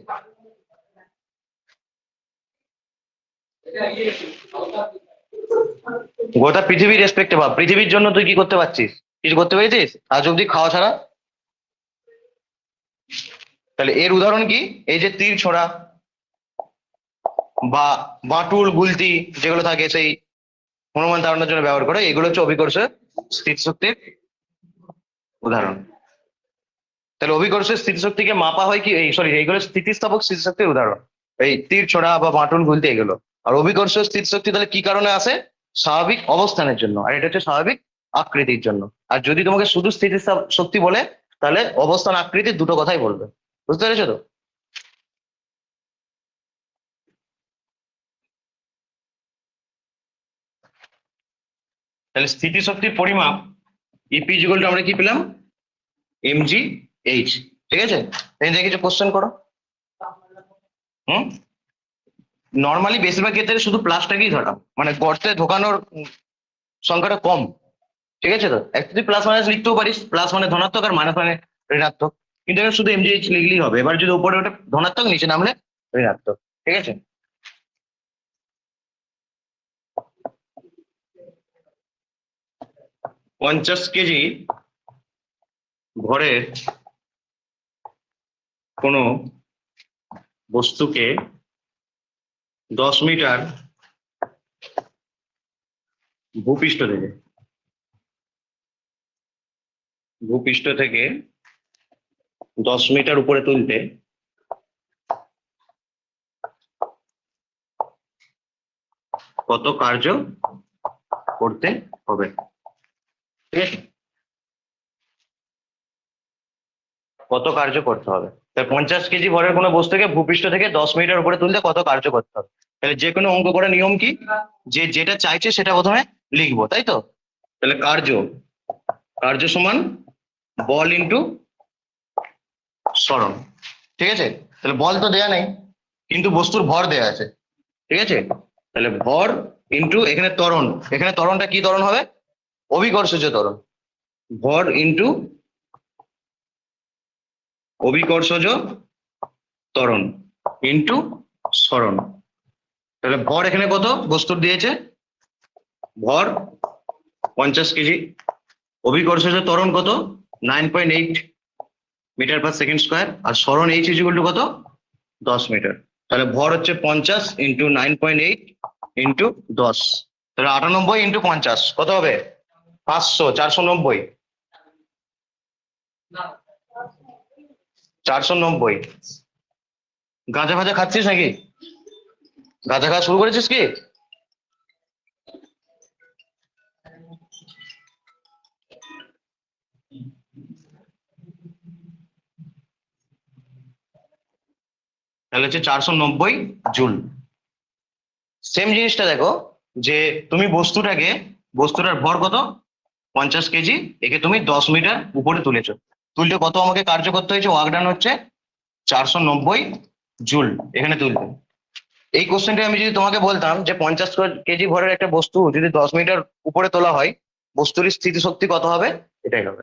গোটা পৃথিবীর রেসপেক্টে ভাব, পৃথিবীর জন্য তুই কি করতে পারছিস? কিছু করতে পেরেছিস আজ অব্দি খাওয়া ছাড়া? তাহলে এর উদাহরণ কি? এই যে তীর ছোড়া বা বাঁটুল গুলতি যেগুলো থাকে, সেই হনুমান তাড়ানোর জন্য ব্যবহার করে, এগুলো হচ্ছে অভিকর্ষের স্থিতিশক্তির উদাহরণ। তাহলে অভিকর্ষের স্থিতিশক্তিকে মাপা হয় কি, এই সরি, এইগুলো স্থিতিস্থাপক স্থিতিশক্তির উদাহরণ, এই তীর ছোড়া বা বাঁটুল গুলতি এগুলো। আর অভিকর্ষীয় স্থিতিশক্তি তাহলে কি কারণে আসে? স্বাভাবিক অবস্থানের জন্য, আর এটা হচ্ছে স্বাভাবিক আকৃতির জন্য। আর যদি তোমাকে শুধু শক্তি বলে, তাহলে অবস্থান আকৃতির দুটো কথাই বলবে, বুঝতে পেরেছো তো? তাহলে স্থিতিশক্তির পরিমাপ ইপি ইকুয়াল টু আমরা কি পেলাম, এমজি এইচ। ঠিক আছে, এই দেখে কিছু কোশ্চেন করো। হুম, নর্মালি বেশিরভাগ ক্ষেত্রে শুধু প্লাসটাকেই ধরা, মানে গর্তে ঢোকানোর সংখ্যাটা কম। ঠিক আছে, তো তুই প্লাস মাইনাস লিখতেও পারিস, প্লাস মানে ধনাত্মক আর মাইনাস মানে ঋণাত্মক, কিন্তু এখানে শুধু এমজিএইচ লিখলেই হবে। এবার যদি উপরে ওটা ধনাত্মক, নিচে নামলে ঋণাত্মক। ঠিক আছে, 50 কেজি ভরের কোনো বস্তুকে 10 মিটার ভূপৃষ্ঠ থেকে 10 মিটার উপরে তুলতে কত কার্য করতে হবে? ঠিক আছে, কত কার্য করতে হবে? তাহলে 50 কেজি ভরের কোনো বস্তুকে ভূপৃষ্ঠ থেকে 10 মিটার উপরে তুলতে কত কার্য করতে হবে? তাহলে যে কোনো অঙ্ক করার নিয়ম কি, যে যেটা চাইছে সেটা প্রথমে লিখবো, তাই তো? তাহলে কার্য, কার্য সমান বল ইন্টু সরণ। ঠিক আছে, তাহলে বল তো দেয়া নেই, কিন্তু বস্তুর ভর দেয়া আছে। ঠিক আছে, তাহলে ভর ইন্টু এখানে ত্বরণ, এখানে ত্বরণটা কি ত্বরণ হবে? অভিকর্ষজ ত্বরণ। ভর ইন্টু অভিকর্ষজ ত্বরণ ইন্টু সরণ। তাহলে ভর এখানে কত বস্তুর দিয়েছে? ভর 50 কেজি, অভিকর্ষজ ত্বরণ কত? 9.8 মিটার পার সেকেন্ড স্কোয়ার, আর সরণ এইচ ইকুয়াল টু কত? 10 মিটার। তাহলে ভর হচ্ছে 50 ইন্টু 9.8 ইন্টু 10, তাহলে 98 ইন্টু 50 কত হবে? 500, 490, 490। গাঁজা ভাজা খাচ্ছিস নাকি? গাঁজা খাওয়া শুরু করেছিস কি? তাহলে হচ্ছে 490 জুল। সেম জিনিসটা দেখো, যে তুমি বস্তুটার ভর কত? 50 কেজি, একে তুমি 10 মিটার উপরে তুলেছো, তুলতে কত আমাকে কার্য করতে হয়েছে? ওয়ার্ক ডান হচ্ছে 490 জুল এখানে তুলতে। এই কোশ্চেনটা আমি যদি তোমাকে বলতাম যে 50 কেজি ভরের একটা বস্তু যদি 10 মিটার উপরে তোলা হয়, বস্তুর স্থিতিশক্তি কত হবে? এটাই হবে।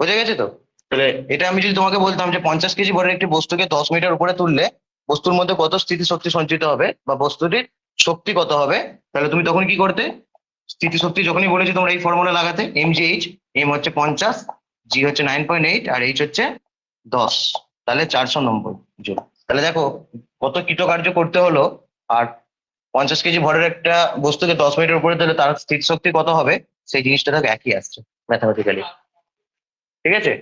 বোঝা গেছে তো? তাহলে এটা আমি যদি তোমাকে বলতাম যে 50 কেজি ভরের একটি বস্তুকে 10 মিটার উপরে তুললে বস্তুর মধ্যে কত স্থিতিশক্তি সঞ্চিত হবে, বা বস্তুটির শক্তি কত হবে, তাহলে তুমি তখন কি করতে? স্থিতিশক্তি যখনই বলেছি তোমরা এই ফর্মুলা লাগাতে, এমজিএইচ, এম হচ্ছে 50, জি হচ্ছে 9.8, আর এইচ হচ্ছে 10, তাহলে 490 জুল। তাহলে দেখো কত কৃতকার্য করতে হলো। আর 50 কেজি ভরের একটা বস্তুকে 10 মিটার উপরে দিলে তার স্থিতিশক্তি কত হবে, সেই জিনিসটা দেখো একই আসছে ম্যাথামেটিক্যালি। ঠিক আছে,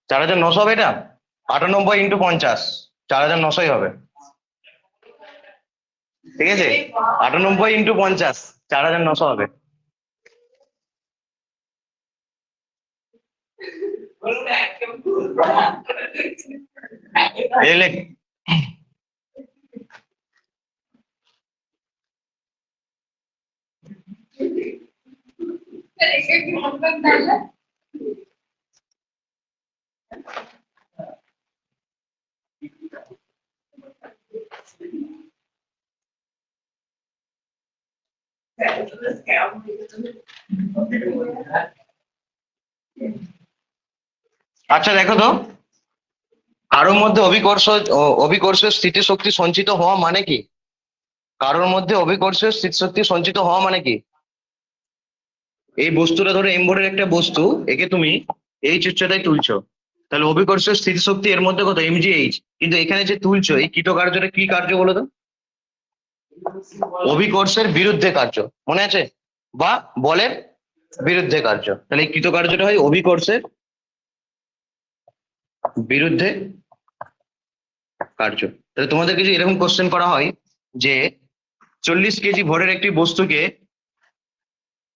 4900 হবে এটা, 98 ইন্টু 50, 4900 হবে। ঠিক আছে, 98 ইন্টু 50, 4900 হবে। এই লেখ। আচ্ছা দেখো তো, কারোর মধ্যে অভিকর্ষের স্থিতিশক্তি সঞ্চিত হওয়া মানে কি? কারোর মধ্যে অভিকর্ষের স্থিতিশক্তি সঞ্চিত হওয়া মানে কি? এই বস্তুটা ধরো এম ভরের একটা বস্তু, একে তুমি এইচ উচ্চতায় তুলছো, তাহলে অভিকর্ষের স্থিতিশক্তি এর মধ্যে কত? MG H. কিন্তু এখানে যে তুলছো, এই কৃতকার্যটা কি কার্য বলো তো? অভিকর্ষের বিরুদ্ধে কার্য, মনে আছে? বা বলের বিরুদ্ধে কার্য। তাহলে এই কৃতকার্যটা হয় অভিকর্ষের বিরুদ্ধে কার্য। তাহলে তোমাদেরকে যদি এরকম কোশ্চেন করা হয় যে 40 কেজি ভরের একটি বস্তুকে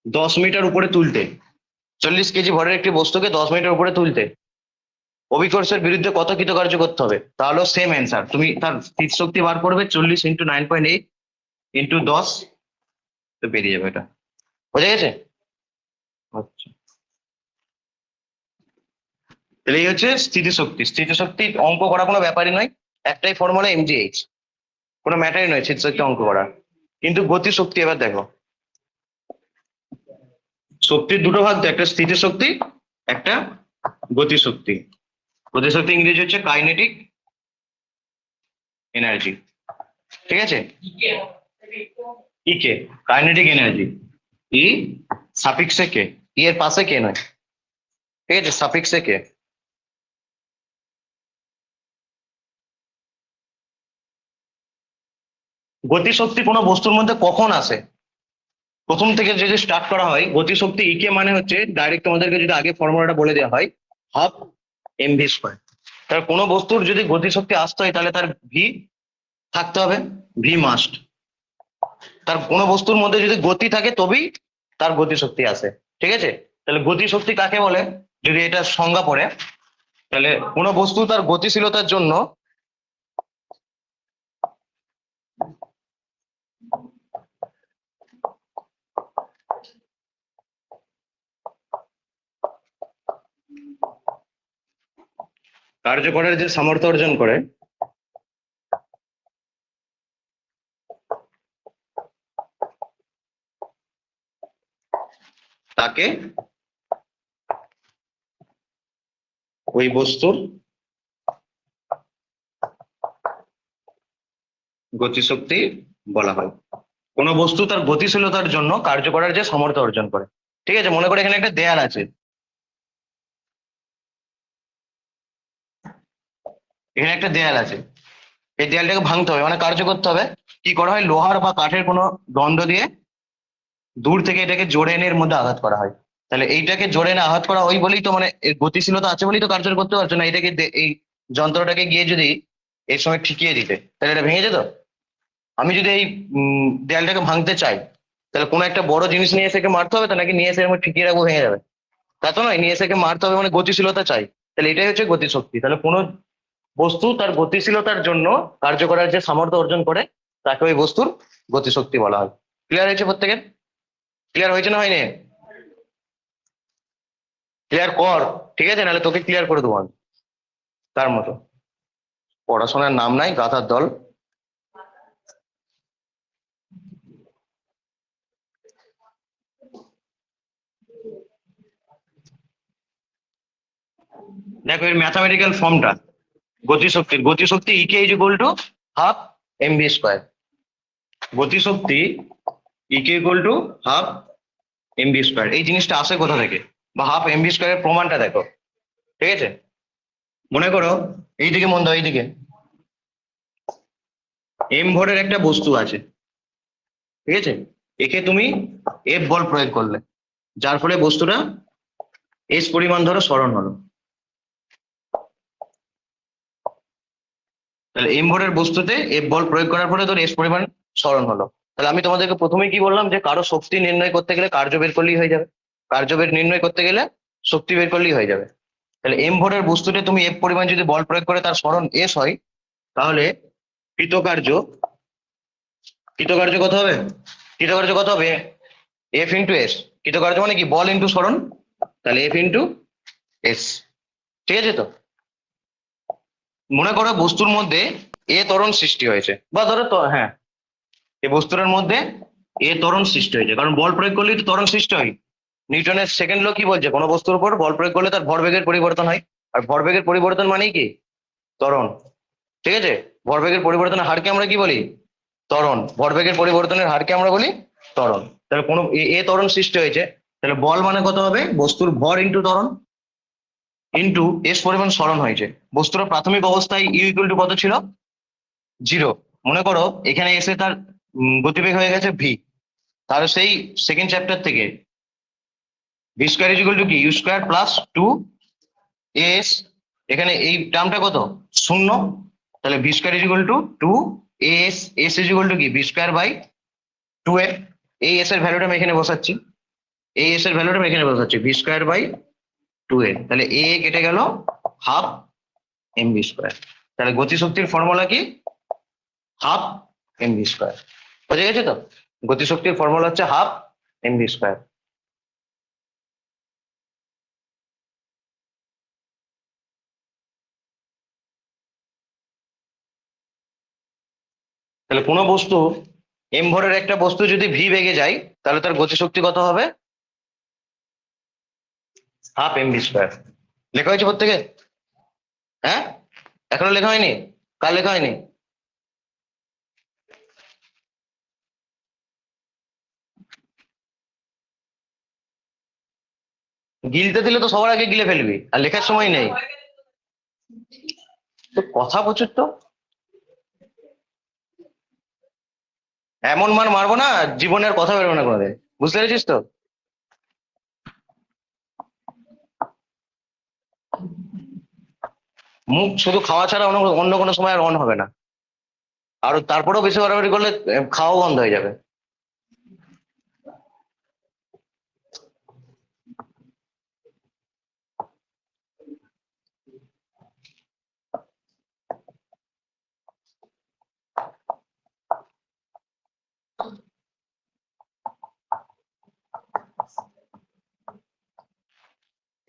10 মিটার উপরে তুলতে, 40 কেজি ভরের একটি বস্তুকে 10 মিটার উপরে তুলতে অভিকর্ষের বিরুদ্ধে কত কৃতকার্য করতে হবে, তাহলে সেম অ্যান্সার। তুমি তার স্থিতিশক্তি বার করবে, 40 ইন্টু 9.8 ইন্টু 10, তো বেরিয়ে যাবে এটা। বোঝা গেছে? আচ্ছা, তাহলে এই হচ্ছে স্থিতিশক্তি। স্থিতিশক্তি অঙ্ক করা কোনো ব্যাপারই নয়, একটাই ফর্মুলা এমজিএইচ, কোনো ম্যাটারই নয় স্থিতিশক্তি অঙ্ক করা। কিন্তু গতিশক্তি এবার দেখো, শক্তির দুটো ভাগ তো, একটা স্থিতিশক্তি, একটা গতিশক্তি। গতিশক্তি ইংরেজি হচ্ছে কাইনেটিক এনার্জি, ঠিক আছে? ইকে, কাইনেটিক এনার্জি, ই সাফিক্সে কে, ই এর পাশে কে নয়, ঠিক আছে, সাফিক্সে কে। গতিশক্তি কোনো বস্তুর মধ্যে কখন আসে, প্রথম থেকে যদি স্টার্ট করা হয়, গতিশক্তি ইকে মানে হচ্ছে ডাইরেক্ট তোমাদেরকে যদি আগে ফর্মুলাটা বলে দেওয়া হয়, হাফ এমভি স্কোয়ার। তার কোনো বস্তুর যদি গতিশক্তি আসতে হয় তাহলে তার ভি থাকতে হবে, ভি মাস্ট। তার কোনো বস্তুর মধ্যে যদি গতি থাকে তবেই তার গতিশক্তি আসে, ঠিক আছে? তাহলে গতিশক্তি কাকে বলে, যদি এটা সংজ্ঞা পড়ে, তাহলে কোনো বস্তু তার গতিশীলতার জন্য কার্য করার যে সামর্থ্য অর্জন করে, তাকে ওই বস্তুর গতিশক্তি বলা হয়। কোনো বস্তু তার গতিশীলতার জন্য কার্য করার যে সামর্থ্য অর্জন করে, ঠিক আছে? মনে করে এখানে একটা দেয়াল আছে, এখানে একটা দেয়াল আছে, এই দেয়ালটাকে ভাঙতে হবে, মানে কার্য করতে হবে। কি করা হয়, লোহার বা কাঠের কোনো দণ্ড দিয়ে দূর থেকে এটাকে জোরে এনে এর মধ্যে আঘাত করা হয়। তাহলে এইটাকে জোরে এনে আঘাত করা ওই বলেই তো, মানে এর গতিশীলতা আছে বলেই তো কার্য করতে পারছো না। এটাকে এই যন্ত্রটাকে গিয়ে যদি এর সঙ্গে ঠেকিয়ে দিতে, তাহলে এটা ভেঙে যেত। আমি যদি এই দেয়ালটাকে ভাঙতে চাই, তাহলে কোনো একটা বড় জিনিস নিয়ে এসে একে মারতে হবে তো, নাকি নিয়ে এসে এর মধ্যে ঠেকিয়ে রাখবো ভেঙে যাবে? তা তো নয়, নিয়ে এসে একে মারতে হবে, মানে গতিশীলতা চাই। তাহলে এটাই হচ্ছে গতিশক্তি। তাহলে কোনো বস্তু তার গতিশীলতার জন্য কার্য করার যে সামর্থ্য অর্জন করে, তাকে ওই বস্তুর গতিশক্তি বলা হয়। ক্লিয়ার হয়েছে প্রত্যেকের? ক্লিয়ার হয়েছে না হয়নি? ক্লিয়ার কর, ঠিক আছে, নাহলে তোকে ক্লিয়ার করে দেবো আমি তার মতো। পড়াশোনার নাম নাই, গাধার দল। দেখো এর ম্যাথামেটিক্যাল ফর্মটা, গতিশক্তির, গতিশক্তি E K is equal to half M V square. গতিশক্তি E K equal to half M V square. এই জিনিসটা আসে কোথা থেকে, বা হাফ এমভি স্কোয়ারের প্রমাণটা দেখো, ঠিক আছে? মনে করো এইদিকে মন দাও, এইদিকে এম ভরের একটা বস্তু আছে, ঠিক আছে? একে তুমি এফ বল প্রয়োগ করলে, যার ফলে বস্তুটা এস পরিমাণ ধরো সরণ হলো। তাহলে এম ভরের বস্তুতে এফ বল প্রয়োগ করার ফলে তোর এস পরিমাণ সরণ হলো। তাহলে আমি তোমাদেরকে প্রথমেই কি বললাম, যে কারো শক্তি নির্ণয় করতে গেলে কার্য বের করলেই হয়ে যাবে, কার্য বের নির্ণয় করতে গেলে শক্তি বের করলেই হয়ে যাবে। তাহলে এম ভরের বস্তুতে তুমি এফ পরিমাণ যদি বল প্রয়োগ করে তার সরণ এস হয়, তাহলে কৃতকার্য, কৃতকার্য কত হবে, কৃতকার্য কত হবে, এফ ইন্টু এস। কৃতকার্য মানে কি, বল ইন্টু সরণ, তাহলে এফ ইন্টু এস, ঠিক আছে? তো মনে করো বস্তুর মধ্যে এ ত্বরণ সৃষ্টি হয়েছে, বা ধরো তো হ্যাঁ, এই বস্তুটার মধ্যে এ ত্বরণ সৃষ্টি হয়েছে, কারণ বল প্রয়োগ করলেই তো ত্বরণ সৃষ্টি হয়। নিউটনের সেকেন্ড ল কি বলছে, কোনো বস্তুর উপর বল প্রয়োগ করলে তার ভরবেগের পরিবর্তন হয়, আর ভরবেগের পরিবর্তন মানেই কি, ত্বরণ, ঠিক আছে? ভরবেগের পরিবর্তনের হারকে আমরা কি বলি, ত্বরণ। ভরবেগের পরিবর্তনের হারকে আমরা বলি ত্বরণ। তাহলে কোনো এ ত্বরণ সৃষ্টি হয়েছে, তাহলে বল মানে কত হবে, বস্তুর ভর ইন্টু ত্বরণ ইন্টু এস পরিমাণ সরণ হয়েছে। বস্তুর প্রাথমিক অবস্থায় ইউ ইকুয়াল টু কত ছিল, 0। মনে করো এখানে এসে তার গতিবেগ হয়ে গেছে ভি, তাহলে সেই সেকেন্ড চ্যাপ্টার থেকে V square is equal to কি, ইউ স্কোয়ার প্লাস 2 এস, এখানে এই টার্মটা কত, 0। তাহলে V square is equal two 2 S, S is equal to কি, ভি স্কোয়ার বাই 2 এ। এই এস এর ভ্যালুটা আমি এখানে বসাচ্ছি, এই এস এর ভ্যালুটা আমি এখানে বসাচ্ছি, ভি স্কোয়ার বাই 2 এ। তাহলে এ কেটে গেল, হাফ এমভি স্কোয়ার। তাহলে গতিশক্তির ফর্মুলা কি, হাফ এমভি স্কোয়ার। বুঝে গেছে তো, গতিশক্তির ফর্মুলা হচ্ছে হাফ এমভি স্কোয়ার। তাহলে কোনো বস্তু এম ভরের একটা বস্তু যদি ভি বেগে যায় তাহলে তার গতিশক্তি কত হবে? Half M V square. লেখা হয়েছে প্রত্যেকে? হ্যাঁ, এখনো লেখা হয়নি? কার লেখা হয়নি? গিলতে দিলে তো সবার আগে গিলে ফেলবি, আর লেখার সময় নেই তো, কথা প্রচুর তো। এমন মান মারবো না, জীবনের কথা বেরোবে না কোনোদিন, বুঝতে পেরেছিস তো? মুখ শুধু খাওয়া ছাড়া অন্য অন্য কোনো সময় আর অন হবে না। আর তারপরেও বেশি বাড়াবাড়ি করলে খাওয়া বন্ধ হয়ে যাবে।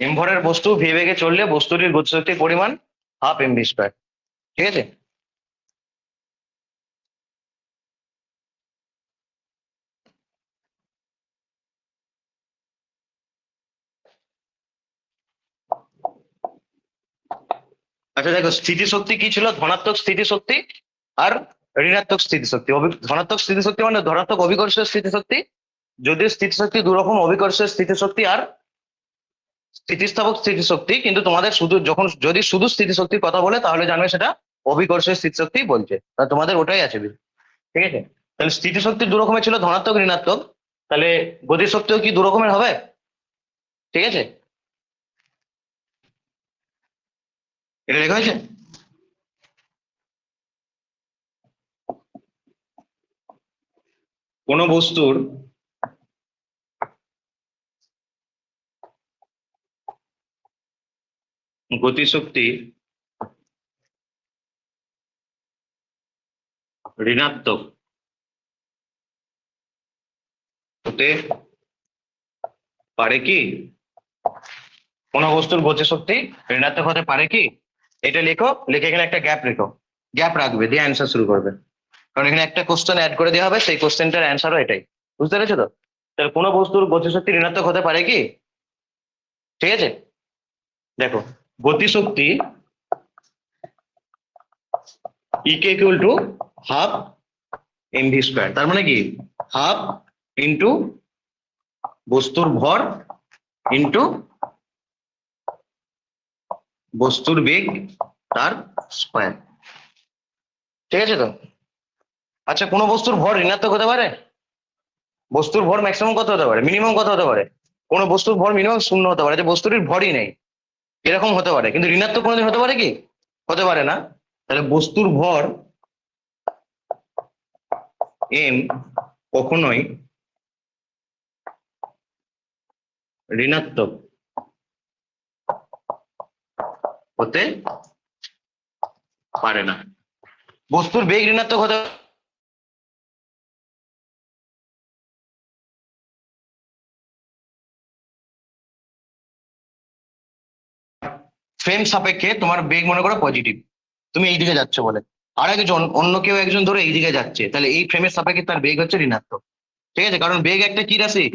এম ভরের বস্তু ভি বেগে চললে বস্তুটির গতিশক্তির পরিমাণ হাফ এম ভি স্কোয়ার। ঠিক আছে? আচ্ছা দেখো, স্থিতিশক্তি কি ছিল? ধনাত্মক স্থিতিশক্তি আর ঋণাত্মক স্থিতিশক্তি। ধনাত্মক স্থিতিশক্তি মানে ধনাত্মক অভিকর্ষীয় স্থিতিশক্তি। যদিও স্থিতিশক্তি দু রকম, অভিকর্ষীয় স্থিতিশক্তি আর স্থিতিস্থাপক স্থিতিশক্তি, কিন্তু তোমাদের শুধু যখন যদি শুধু স্থিতিশক্তির কথা বলে তাহলে জানবে সেটা অভিকর্ষীয় স্থিতিশক্তি বলছে, তা তোমাদের ওটাই আছে। ঠিক আছে? তাহলে স্থিতিশক্তি দু রকমের ছিল, ধনাত্মক ঋণাত্মক। তাহলে গতিশক্তিও কি দু রকমের হবে? ঠিক আছে? এটা লেখা হয়েছে। কোন বস্তুর গতিশক্তি ঋণাত্মক হতে পারে কি? কোন বস্তুর গতিশক্তি ঋণাত্মক হতে পারে কি? এটা লেখো, লিখে এখানে একটা গ্যাপ রেখো। গ্যাপ রাখবে, দিয়ে অ্যান্সার শুরু করবে। কারণ এখানে একটা কোশ্চেন অ্যাড করে দেওয়া হবে, সেই কোশ্চেনটার অ্যান্সারও এটাই। বুঝতে পেরেছো তো? তাহলে কোনো বস্তুর গতিশক্তি ঋণাত্মক হতে পারে কি? ঠিক আছে? দেখো, গতিশক্তি E K equal to half M V square. তার মানে কি? হাফ ইন্টু বস্তুর ভর ইন্টু বস্তুর বেগ তার স্কোয়ার। ঠিক আছে তো? আচ্ছা, কোনো বস্তুর ভর ঋণাত্মক হতে পারে? বস্তুর ভর ম্যাক্সিমাম কত হতে পারে, মিনিমাম কত হতে পারে? কোনো বস্তুর ভর মিনিমাম শূন্য হতে পারে, যে বস্তুটির ভরই নেই, এরকম হতে পারে। কিন্তু ঋণাত্মক কোনোদিন হতে পারে কি? হতে পারে না। তাহলে বস্তুর ভর এম কখনোই ঋণাত্মক হতে পারে না। বস্তুর বেগ ঋণাত্মক হতে ফ্রেম সাপেক্ষে তোমার বেগ মনে করো পজিটিভ, তুমি এইদিকে যাচ্ছ বলে, আর একজন অন্য কেউ একজন ধরে এইদিকে যাচ্ছে, তাহলে এই ফ্রেমের সাপেক্ষে তার বেগ হচ্ছে ঋণাত্মক। ঠিক আছে? কারণ বেগ একটা কি রাশি?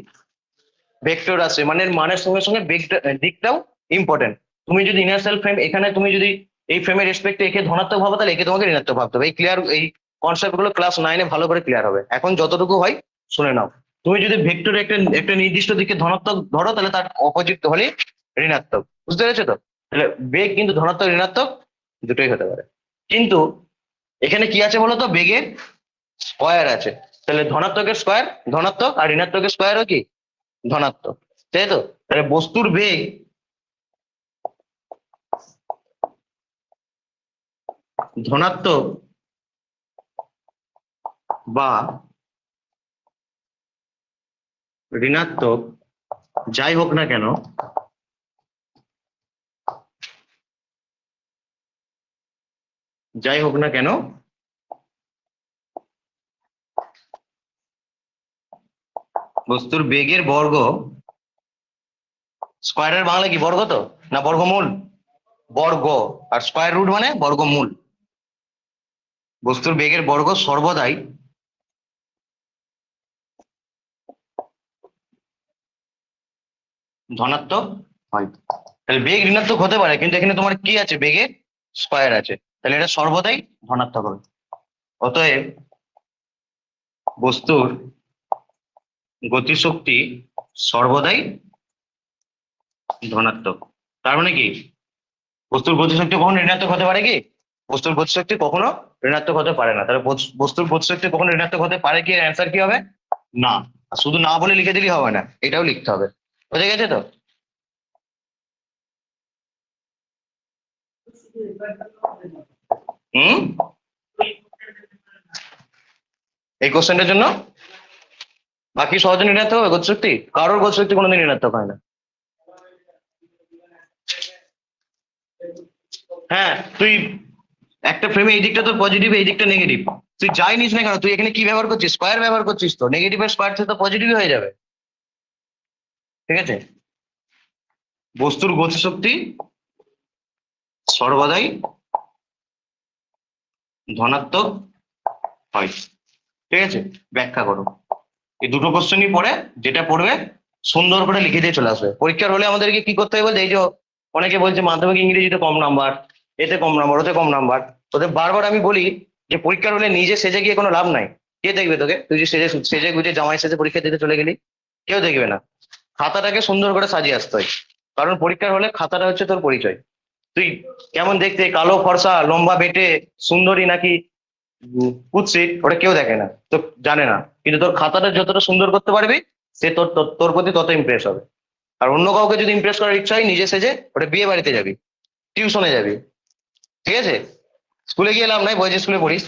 ভেক্টর রাশি, মানে মানের সঙ্গে সঙ্গে বেগটা দিকটাও ইম্পর্টেন্ট। তুমি যদি ইনার্শিয়াল ফ্রেম, এখানে তুমি যদি এই ফ্রেমের রেসপেক্টে একে ধনাত্মক ভাবো, তাহলে একে তোমাকে ঋণাত্মক ভাবতে হবে। এই ক্লিয়ার, এই কনসেপ্ট গুলো ক্লাস 9-এ ভালো করে ক্লিয়ার হবে। এখন যতটুকু হয় শুনে নাও। তুমি যদি ভেক্টর একটা একটা নির্দিষ্ট দিকে ধনাত্মক ধরো, তাহলে তার অপোজিট হলে ঋণাত্মক। বুঝতে পেরেছো তো? তাহলে বেগ কিন্তু ধনাত্মক ঋণাত্মক দুটোই হতে পারে। কিন্তু এখানে কি আছে বলতো? বেগের স্কোয়ার আছে। তাহলে ধনাত্মকের স্কোয়ার ধনাত্মক, আর ঋণাত্মকের স্কোয়ারও কি ধনাত্মক। তাই তো? তাহলে বস্তুর বেগ ধনাত্মক বা ঋণাত্মক যাই হোক না কেন, যাই হোক না কেন, বস্তুর বেগের বর্গ, স্কোয়ারের বাংলা কি বর্গ তো, না বর্গমূল? বর্গ। আর স্কোয়ার রুট মানে বর্গমূল। বস্তুর বেগের বর্গ সর্বদাই ধনাত্মক হয়। তাহলে বেগ ঋণাত্মক হতে পারে, কিন্তু এখানে তোমার কি আছে, বেগের স্কয়ার আছে, তাহলে এটা সর্বদাই ধনাত্মক হবে। অতএব বস্তুর গতিশক্তি সর্বদাই ধনাত্মক। তার মানে কি, বস্তুর গতিশক্তি কখনো ঋণাত্মক হতে পারে কি? বস্তুর গতিশক্তি কখনো ঋণাত্মক হতে পারে না। তাহলে বস্তুর গতিশক্তি কখনো ঋণাত্মক হতে পারে কি, অ্যান্সার কি হবে? না। আর শুধু না বলে লিখে দিলেই হবে না, এটাও লিখতে হবে। বুঝে গেছে তো? হুম, এই কোশ্চেনটার জন্য বাকি সহজে ঋণাত্মক হবে গতিশক্তি? কারোর গতিশক্তি কোনোদিন ঋণাত্মক হয় না। হ্যাঁ, তুই একটা ফ্রেমে এই দিকটা তোর পজিটিভ, এই দিকটা নেগেটিভ, তুই যাই নিস না কেন, তুই এখানে কি ব্যবহার করছিস, স্কয়ার ব্যবহার করছিস, তো নেগেটিভের স্কয়ার থেকে তো পজিটিভই হয়ে যাবে। ঠিক আছে, বস্তুর গতিশক্তি সর্বদাই ধনাত্মক হয়। ঠিক আছে, ব্যাখ্যা করো। এই দুটো কোশ্চেনই পড়ে, যেটা পড়বে সুন্দর করে লিখে দিয়ে চলে আসবে। পরীক্ষার হলে আমাদেরকে কি করতে হবে বলছে, এই যে অনেকে বলছে মাধ্যমিক ইংরেজিতে কম নাম্বার, এতে কম নাম্বার, ওতে কম নাম্বার, ওদের বারবার আমি বলি যে পরীক্ষার হলে নিজে সেজে গিয়ে কোনো লাভ নাই। কে দেখবে তোকে? তুই যে সেজে সেজে গুজে জামাই সেজে পরীক্ষা দিতে চলে গেলি, কেউ দেখবে না। খাতাটাকে সুন্দর করে সাজিয়ে আসতে হয়, কারণ পরীক্ষার হলে খাতাটা হচ্ছে তোর পরিচয়। তুই কেমন দেখতে, কালো ফর্সা লম্বা বেটে সুন্দরী নাকি কুৎসিত, ওটা কেউ দেখে না, তো জানে না। কিন্তু তোর খাতাটা যতটা সুন্দর করতে পারবি, সে তোর তোর তোর প্রতি তত ইমপ্রেস হবে। আর অন্য কাউকে যদি ইমপ্রেস করার ইচ্ছা হয়, নিজে সেজে ওটা বিয়ে বাড়িতে যাবি, টিউশনে যাবি। ঠিক আছে, স্কুলে গিয়ে লাভ নাই, বয়েজ স্কুলে পড়িস।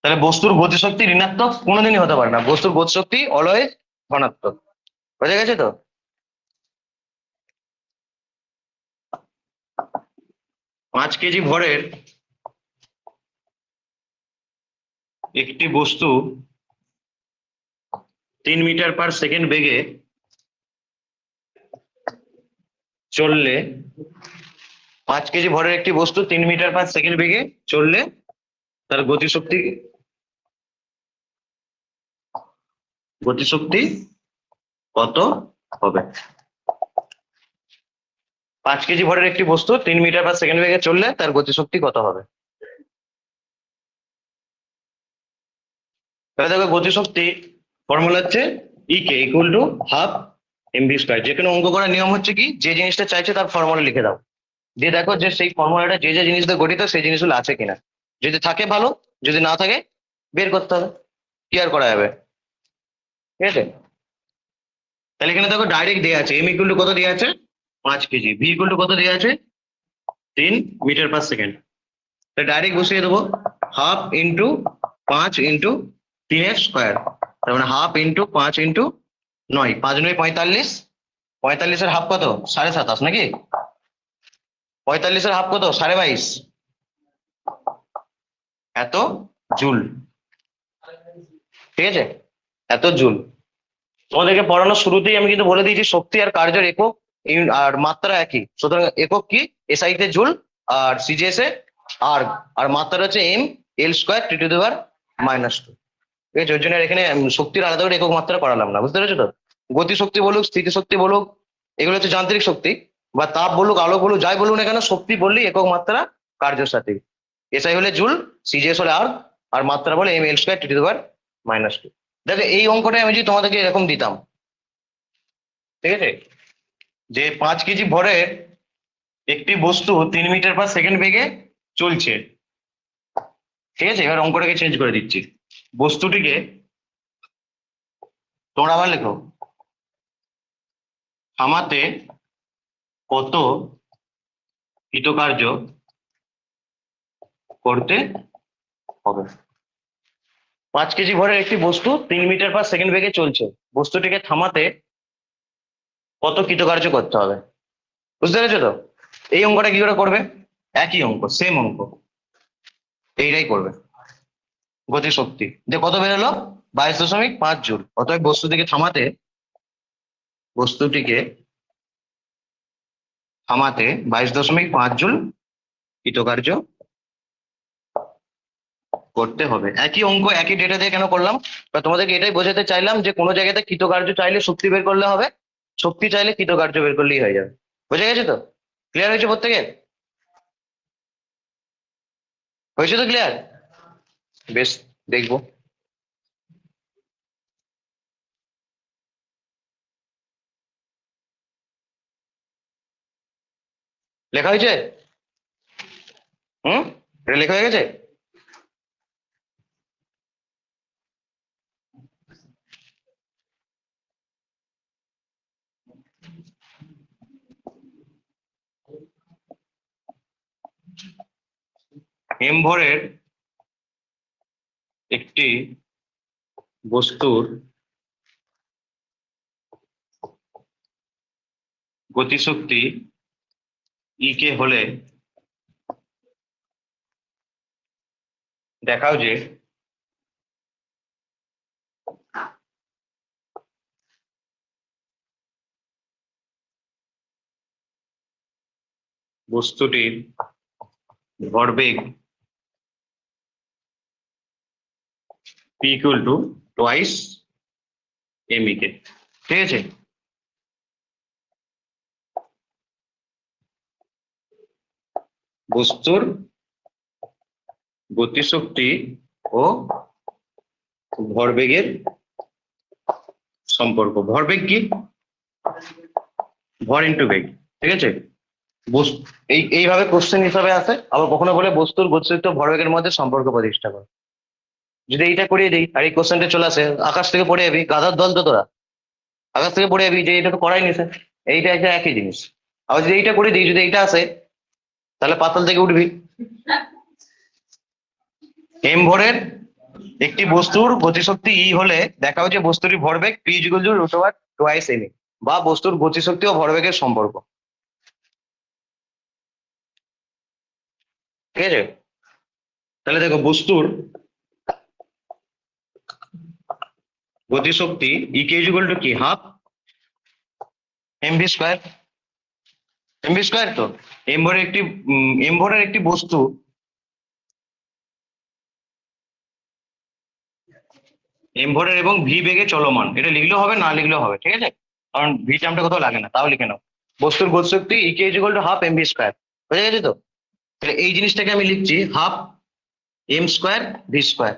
তাহলে বস্তুর গতিশক্তি ঋণাত্মক কোনোদিনই হতে পারে না, বস্তুর গতিশক্তি অলওয়েজ ধনাত্মক। বোঝা গেছে তো? 5 কেজি ভরের একটি বস্তু 3 মিটার/সেকেন্ড বেগে চললে, 5 কেজি ভরের একটি বস্তু 3 মিটার/সেকেন্ড বেগে চললে তার গতিশক্তি গতিশক্তি কত হবে? 5 কেজি ভরের একটি বস্তু 3 মিটার/সেকেন্ড বেগে চললে তার গতিশক্তি কত হবে? তাহলে দেখো, গতিশক্তি ফর্মুলা হচ্ছে E K equal to half M V square. যে কোনো অঙ্ক করার নিয়ম হচ্ছে কি, যে জিনিসটা চাইছে তার ফর্মুলা লিখে দাও, দিয়ে দেখো যে সেই ফর্মুলাটা যে যে জিনিস দিয়ে গঠিত সেই জিনিসগুলো আছে কিনা। যদি থাকে ভালো, যদি না থাকে বের করতে হবে, কি আর করা যাবে। ঠিক আছে, তাহলে এখানে দেখো ডাইরেক্ট দেওয়া আছে, এম ইকুয়াল টু কত দেওয়া আছে, 5 কেজি, ভি ইকুয়াল টু কত দেওয়া আছে, 3 মিটার/সেকেন্ড। তাহলে ডাইরেক্ট বসিয়ে দেবো, হাফ ইন্টু 5 ইন্টু 3 এর স্কোয়ার, তার মানে হাফ ইন্টু 5 ইন্টু 9, 5 9 45, 45-এর হাফ কত, 27.5 নাকি? 45-এর হাফ কত, 22.5, এত জুল। ঠিক আছে, এত জুল। তোমাদেরকে পড়ানোর শুরুতেই আমি কিন্তু বলে দিয়েছি, শক্তি আর কার্যের একক আর মাত্রা একই, সুতরাং একক কি, এসআই তে জুল, আর সিজিএস এ আর আর মাত্রা হচ্ছে m(L²T⁻²)-2। ঠিক আছে, ওই জন্য আর এখানে শক্তির আলাদা করে একক মাত্রা করালাম না, বুঝতে পেরেছো তো? গতি শক্তি বলুক, স্থিতি শক্তি বলুক, এগুলো হচ্ছে যান্ত্রিক শক্তি, বা তাপ বলুক, আলো বলুক, যাই বলুক না কেন, শক্তি বললেই একক মাত্রা কার্যের সাথে। এসআই হলে জুল, সিজিএস হলে আর মাত্রা বলে m(L²T⁻²)-2। দেখো, এই অঙ্কটা আমি যদি তোমাদেরকে এরকম দিতাম, ঠিক আছে, যে 5 কেজি ভরের একটি বস্তু 3 মিটার/সেকেন্ড বেগে চলছে। ঠিক আছে, এবার অঙ্কটাকে চেঞ্জ করে দিচ্ছি, বস্তুটিকে তোমরা আবার লেখো, থামাতে কত কৃতকার্য করতে হবে? 5 কেজি ভরের একটি বস্তু 3 মিটার/সেকেন্ড বেগে চলছে, বস্তুটিকে থামাতে কত কৃতকার্য করতে হবে? বুঝতে পেরেছো তো? এই অঙ্কটা কি করে করবে, একই অঙ্ক, সেম অঙ্ক, এইটাই করবে। গতি শক্তি যে কত বেরোলো, 22.5 জুল। অতএব বস্তুটিকে থামাতে 22.5 জুল কৃতকার্য করতে হবে। একই অঙ্ক একই ডেটা দিয়ে কেন করলাম? বা তোমাদেরকে এটাই বোঝাতে চাইলাম যে কোনো জায়গাতে কৃতকার্য চাইলে শক্তি বের করলে হবে, শক্তি চাইলে কৃতকার্য বের করলেই হয়ে যাবে। বুঝে গেছে তো? ক্লিয়ার হয়েছে প্রত্যেকের? হয়েছে তো ক্লিয়ার? বেশ, দেখবো। লেখা হয়েছে? হুম, এটা লেখা হয়ে গেছে? এম ভরের একটি বস্তুর গতিশক্তি ই কে হলে দেখাও যে বস্তুটির ভরবেগ p equal to twice M E K. ঠিক আছে? বস্তুর গতিশক্তি ও ভরবেগের সম্পর্ক। ভরবেগ কি? ভর ইন্টু বেগ। ঠিক আছে? এইভাবে কোশ্চেন হিসাবে আসে। আবার কখনো বলে বস্তুর গতিশক্তি ও ভরবেগের মধ্যে সম্পর্ক প্রতিষ্ঠা করে। যদি এইটা করিয়ে দিই আর এই কোশ্চেনটা চলে আসে, আকাশ থেকে পড়ে যাবি, গাধার দল তো তোরা, আকাশ থেকে পড়ে যাবি যে এটা তো করাই নিছে, এইটা একটা একই জিনিস। আবার যদি এইটা করে দিই, যদি এইটা আসে, তাহলে পাতাল থেকে উঠবি। এম ভরের একটি বস্তুর গতিশক্তি ই হলে দেখা হচ্ছে বস্তুটির ভরবেগ P equal to root over twice M, বা বস্তুর গতিশক্তি ও ভরবেগের সম্পর্ক। ঠিক আছে? তাহলে দেখো, বস্তুর গতিশক্তি ই কে ইকুয়াল টু কি, half M V square. M V square তো এম ভরের একটি বস্তু এম ভরের এবং ভি বেগে চলমান, এটা লিখলেও হবে, না লিখলেও হবে। ঠিক আছে? কারণ ভি টার্মটা কোথাও লাগে না, তাও লিখে নাও। বস্তুর গতিশক্তি E K equal to half M V square. বুঝে গেছে তো? তাহলে এই জিনিসটাকে আমি লিখছি half M square V square.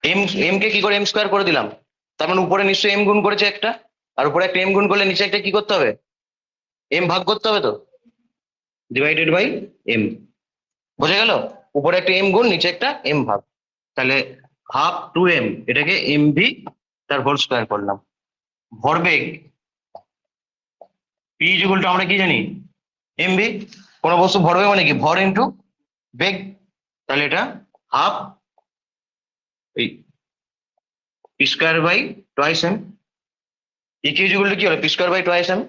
M M কে কি করে এম স্কোয়ার করে দিলাম? তার মানে উপরে নিশ্চয়ই এম গুণ করেছে একটা, আর উপরে একটা এম গুণ করলে নিচে একটা কি করতে হবে? এম ভাগ করতে হবে তো, ডিভাইডেড বাই এম। বোঝা গেল? উপরে একটা এম গুণ, নিচে একটা এম ভাগ। তাহলে হাফ টু এম, এটাকে এম ভি তার হোল স্কোয়ার করলাম। ভরবেগ পি ইকুয়াল টু আমরা কি জানি, এম ভি। কোনো বস্তু ভরবেগ মানে কি, ভর ইন্টু বেগ। তাহলে এটা হাফ এই P square by twice M. Equal to কি হলো, P square by twice M.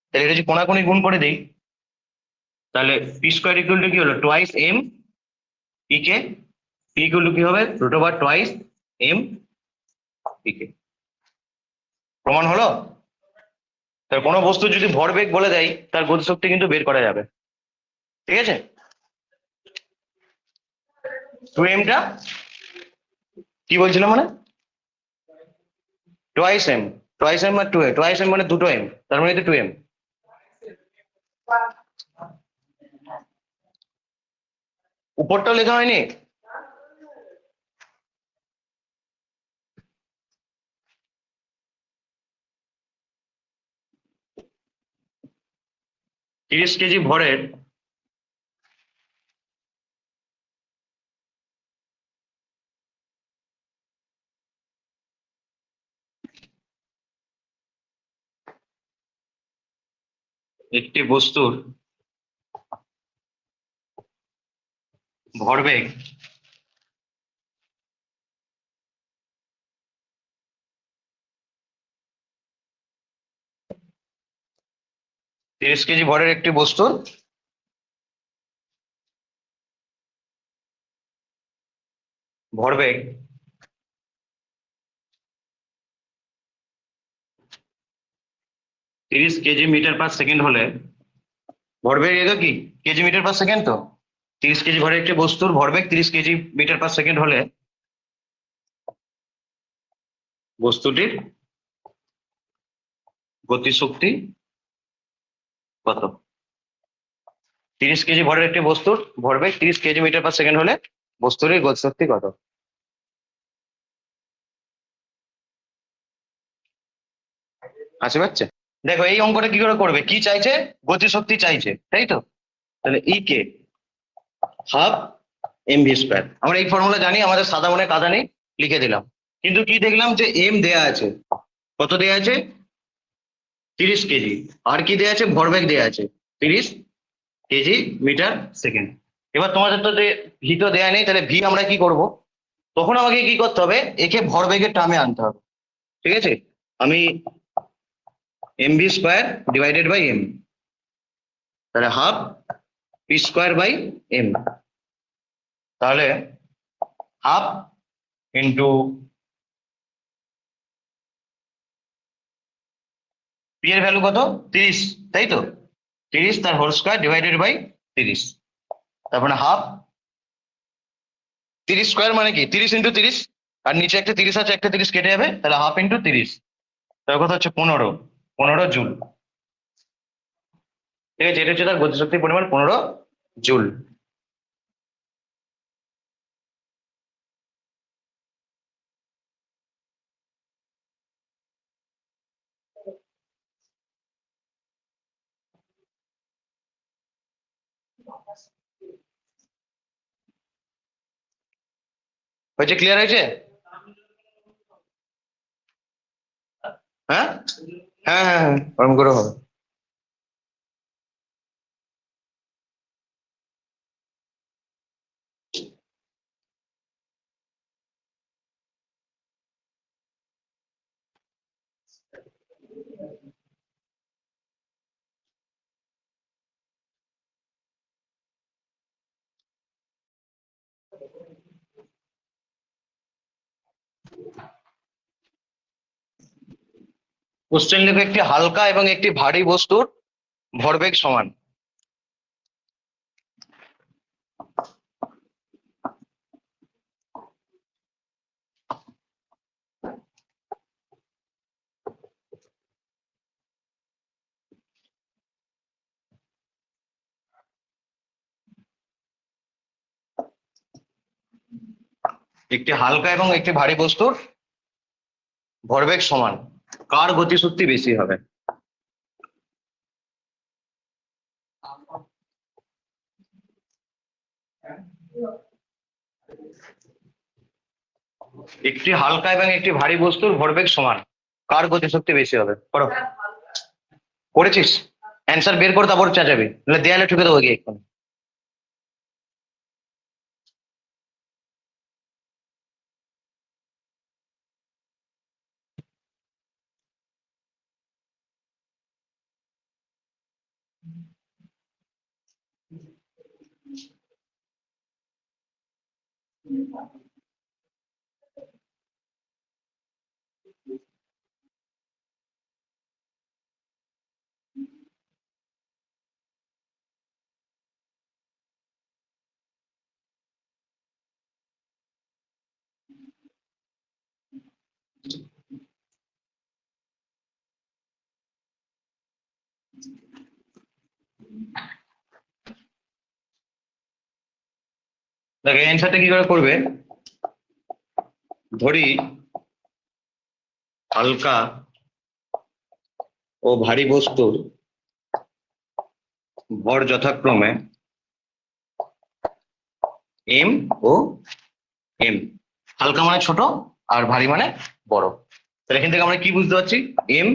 তাহলে এটা যদি কোনাকুনি গুণ করে দেই, তাহলে পি স্কোয়ার ইকুয়াল টু কি হলো, twice M E K. P equal to কি হবে, root over twice M E K. প্রমাণ হলো? তাহলে কোনো বস্তু যদি ভরবেগ বলে দেয়, তার গতিশক্তি কিন্তু বের করা যাবে। ঠিক আছে? টু এমটা কি বলছিলাম মানে, twice M. Twice M R two M, twice M মানে দুটো এম, তার মানে তো টু এম। উপরটাও লেখা হয়নি? তিরিশ কেজি ভরের একটি বস্তুর ভরবেগ 30 কেজি ভরের একটি বস্তুর ভরবেগ 30 কেজি মিটার পার সেকেন্ড হলে ভরবেগ একক কি কেজি মিটার পার সেকেন্ড, তো 30 কেজি ভরের একটি বস্তুর ভরবেগ 30 কেজি মিটার পার সেকেন্ড হলে বস্তুটির গতিশক্তি কত? 30 কেজি ভরের একটি বস্তুর ভরবেগ 30 কেজি মিটার পার সেকেন্ড হলে বস্তুটির গতিশক্তি কত? আসে পাচ্ছে? দেখো এই অঙ্কটা কি করে করবে, কি চাইছে? গতিশক্তি চাইছে, তাই তো? তাহলে ই কে হাফ এমভি স্কোয়ার, আমরা এই ফর্মুলা জানি, আমাদের সাদা মনে কাদা নেই, লিখে দিলাম। কিন্তু কি দেখলাম যে এম দেয়া আছে, কত দেয়া আছে? 30 কেজি। আর কি দেয়া আছে? ভরবেগ দেয়া আছে 30 কেজি মিটার সেকেন্ড। এবার তোমাদের তো ভি তো দেয়া নেই, তাহলে ভি আমরা কি করব? তখন আমাকে কি করতে হবে, একে ভরবেগের টার্মে আনতে হবে। ঠিক আছে, আমি M V square divided by M, তাহলে half P square by M, তাহলে হাফ ইন্টু পি এর ভ্যালু কত? 30, তাই তো? 30 তার হোল স্কোয়ার ডিভাইডেড বাই 30, তারপরে হাফ 30 স্কোয়ার মানে কি 30 × 30, আর নিচে একটা 30 আছে, একটা 30 কেটে যাবে, তাহলে হাফ ইন্টু 30, তার কথা হচ্ছে 15 জুল। ঠিক আছে, এটা হচ্ছে তার গতিশক্তির পরিমাণ 15 জুল। হয়েছে? ক্লিয়ার হয়েছে? হ্যাঁ হ্যাঁ হ্যাঁ হ্যাঁ, ওরকম করে হবে। কোশ্চেন লেখো, একটি হালকা এবং একটি ভারী বস্তুর ভরবেগ সমান। একটি হালকা এবং একটি ভারী বস্তুর ভরবেগ সমান, কার গতিশক্তি বেশি হবে? একটি হালকা এবং একটি ভারী বস্তুর ভরবেগ সমান, কার গতিশক্তি বেশি হবে? করো। করেছিস? অ্যান্সার বের করে তারপর চেঁচাবি, নাহলে দেয়ালে ঠুকে দেবো গিয়ে এক্ষুনি। দেখো এই অ্যান্সারটা কি করে করবে, ধরি হালকা ও ভারী বস্তুর ভর যথাক্রমে এম ও এম, হালকা মানে ছোট আর ভারী মানে বড়। তাহলে এখান থেকে আমরা কি বুঝতে পারছি, M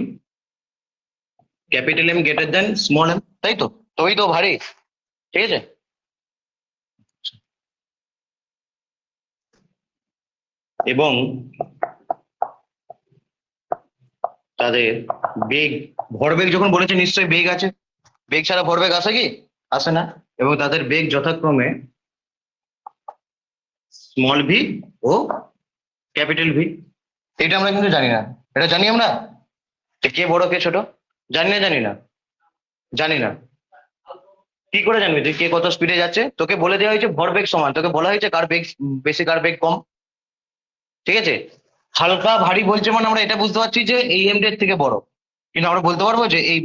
capital M greater than small M, তাই তো? তবেই তো ভারী। ঠিক আছে, এবং তাদের বেগ, ভরবেগ যখন বলেছে নিশ্চয়ই বেগ আছে, বেগ ছাড়া ভরবেগ আসে কি? আসে না। এবং তাদের বেগ যথাক্রমে স্মল ভি ও ক্যাপিটাল ভি। এটা আমরা কিন্তু জানি না, এটা জানি আমরা যে কে বড় কে ছোট, জানি না? জানি না, জানি না। কি করে জানবি তুই কে কত স্পিডে যাচ্ছে? তোকে বলে দেওয়া হয়েছে ভরবেগ সমান, তোকে বলা হয়েছে কার বেগ বেশি কার বেগ কম। ঠিক আছে, হালকা ভারী বলছে মানে আমরা এটা বুঝতে পারছি যে এই এম এর থেকে বড়, কিন্তু আমরা বলতে পারবো যে এই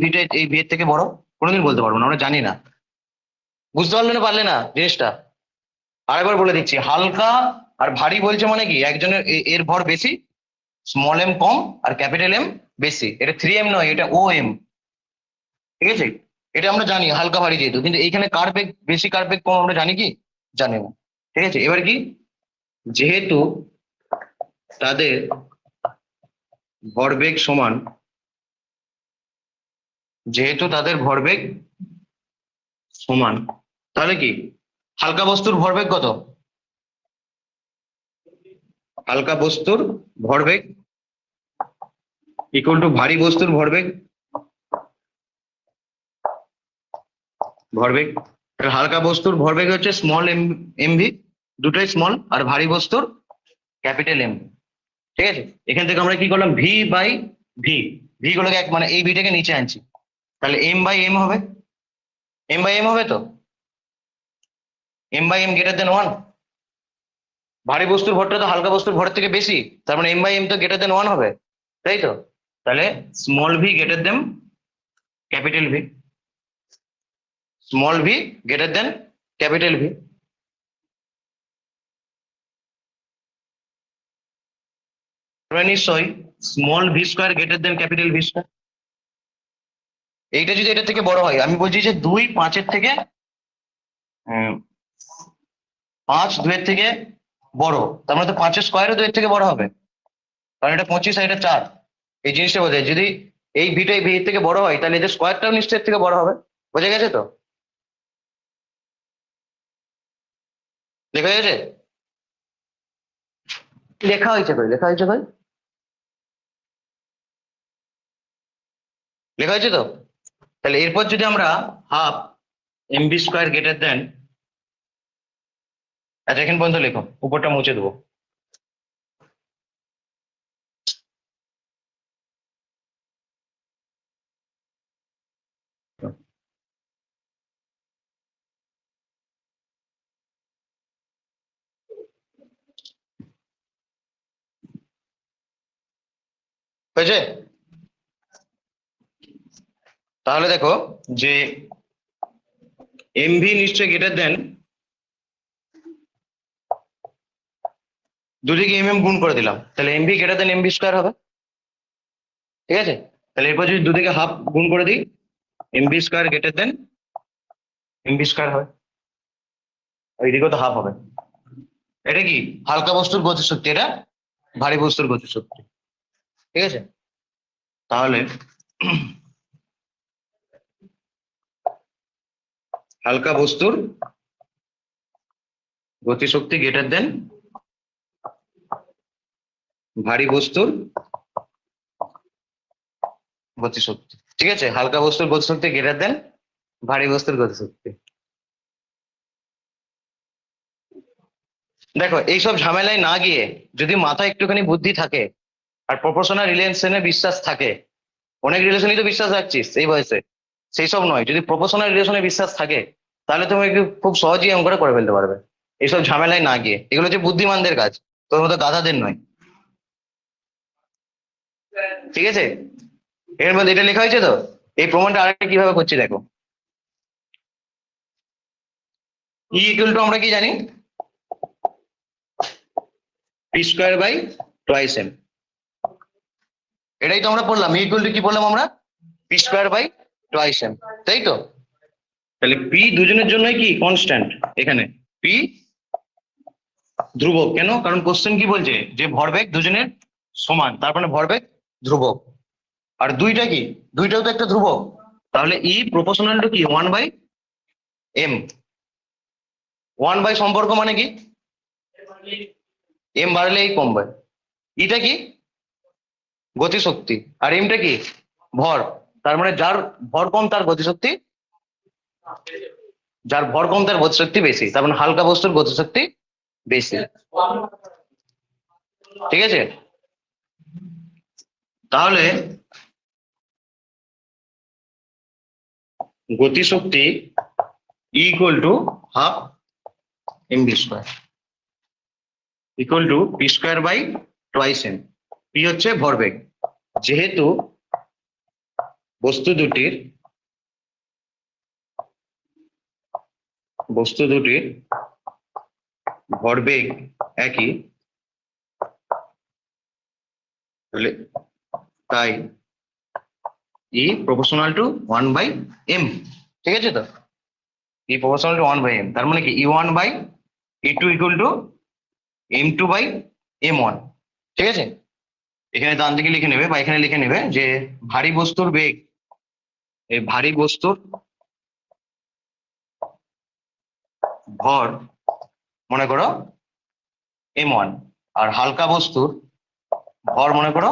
ভি এর থেকে বড়? কোনোদিন বলতে পারবো না, আমরা জানি না। বুঝতে পারলে না পারলে না জিনিসটা? আরেকবার বলে দিচ্ছি, হালকা আর ভারী বলছে মানে কি একজনের এর ভর বেশি, স্মল এম কম আর ক্যাপিটাল এম বেশি। এটা 3M নয়, এটা OM। ঠিক আছে, এটা আমরা জানি হালকা ভারী যেহেতু, কিন্তু এইখানে কার বেগ বেশি কার বেগ কম আমরা জানি কি? জানি না। ঠিক আছে, এবার কি, যেহেতু তাদের ভরবেগ সমান, যেহেতু তাদের ভরবেগ সমান, তাহলে কি হালকা বস্তুর ভরবেগ কত? হালকা বস্তুর ভরবেগ ইকুয়াল টু ভারী বস্তুর ভরবেগ। ভরবেগ, তাহলে হালকা বস্তুর ভরবেগ হচ্ছে স্মল এমভি, দুটোই স্মল, আর ভারী বস্তুর ক্যাপিটাল এম। ঠিক আছে, এখান থেকে আমরা কি করলাম, ভি বাই ভি, ভি গুলোকে এক মানে এই ভিটাকে নিচে আনছি, তাহলে এম বাই এম হবে। এম বাই এম হবে তো, M by M greater than 1। ভারী বস্তুর ভরটা তো হালকা বস্তুর ভরের থেকে বেশি, তার মানে এম বাই এম তো গ্রেটার দেন 1 হবে, তাই তো? তাহলে small V greater than capital V, small V greater than capital V. নিশ্চয়ই small V square greater than capital V square. এইটা যদি এটার থেকে বড় হয়, আমি বলছি যে 2 5-এর থেকে 5 2-এর থেকে বড়, তার মানে তো 5-এর স্কোয়ারও 2-এর থেকে বড় হবে, কারণ এটা 25 আর এটা 4। এই জিনিসটা বোঝায়, যদি এই ভিটা এই ভির থেকে বড় হয় তাহলে এদের স্কোয়ারটাও নিশ্চয়ই এর থেকে বড় হবে। বোঝা গেছে তো? লেখা গেছে? লেখা হয়েছে কই, লেখা হয়েছে কই, লেখা হয়েছে তো? তাহলে এরপর যদি আমরা হাফ এমবি স্কোয়ার গ্রেটার দেন, আচ্ছা এখান পর্যন্ত লেখো, উপরটা মুছে দেবো। হয়েছে? তাহলে দেখো যে এমভি নিশ্চয়ই গ্রেটার দেন, দুদিকে গুণ করে দিলাম, তাহলে MV greater than MV square হবে। ঠিক আছে, তাহলে এরপর যদি দুদিকে হাফ গুণ করে দিই, এমভি স্কোয়ার গ্রেটার দেন এমভি স্কোয়ার হবে, ওইদিকেও তো হাফ হবে। এটা কি হালকা বস্তুর গতিশক্তি, এটা ভারী বস্তুর গতিশক্তি। ঠিক আছে, তাহলে হালকা বস্তুর গতিশক্তি গ্রেটার দেন ভারী বস্তুর গতিশক্তি। ঠিক আছে, হালকা বস্তুর গতিশক্তি গ্রেটার দেন ভারী বস্তুর গতিশক্তি। দেখো এইসব ঝামেলায় না গিয়ে যদি মাথায় একটুখানি বুদ্ধি থাকে আর প্রপোর্শনাল রিলেশনে বিশ্বাস থাকে, অনেক রিলেশনই তো বিশ্বাস রাখছিস এই বয়সে, সেই সব নয়, যদি প্রপোর্শনাল রিলেশনে বিশ্বাস থাকে তাহলে তুমি একটু খুব সহজেই অঙ্কটা করে ফেলতে পারবে, এইসব ঝামেলায় না গিয়ে। এগুলো হচ্ছে বুদ্ধিমানদের কাজ, তোর মতো গাধাদের নয়। ঠিক আছে, এর মধ্যে এটা লেখা হয়েছে তো। এই প্রমাণটা আরেকটা কিভাবে করছি দেখো, ই ইকুয়াল টু আমরা কি জানি, P square by twice M. এটাই তো আমরা পড়লাম, ই ইকুয়াল টু কি বললাম আমরা, P square by twice M, তাই তো? তাহলে পি দুজনের জন্যই কি কনস্ট্যান্ট, এখানে পি ধ্রুবক। কেন? কারণ কোশ্চেন কি বলছে যে ভরবেগ দুজনের সমান, তার মানে ভরবেগ ধ্রুবক। আর দুইটা কি, দুইটাও তো একটা ধ্রুবক, তাহলে ই প্রপোর্শনাল টু কি 1/m। 1/, সম্পর্ক মানে কি, এম বাড়লে এই কমবে। ইটা কি গতিশক্তি, আর এমটা কি ভর, তার মানে যার ভর কম তার গতিশক্তি, যার ভর কম তার গতিশক্তি বেশি, তার মানে হালকা বস্তুর গতিশক্তি বেশি। ঠিক আছে, তাহলে গতিশক্তি equal to half M V square equal to P square by twice M. P হচ্ছে ভরবেগ, যেহেতু বস্তু দুটির ভরবেগ একই, তাই ই প্রপোর্শনাল টু 1/m। ঠিক আছে তো, ই প্রপোর্শনাল টু 1/m, তার মানে কি E1/E2 ইকুয়াল টু M2/M1। ঠিক আছে, এখানে ডান দিকে লিখে নেবে বা এখানে লিখে নেবে যে ভারী বস্তুর বেগ, এই ভারী বস্তুর ভর মনে করো M1, আর হালকা বস্তুর ভর মনে করো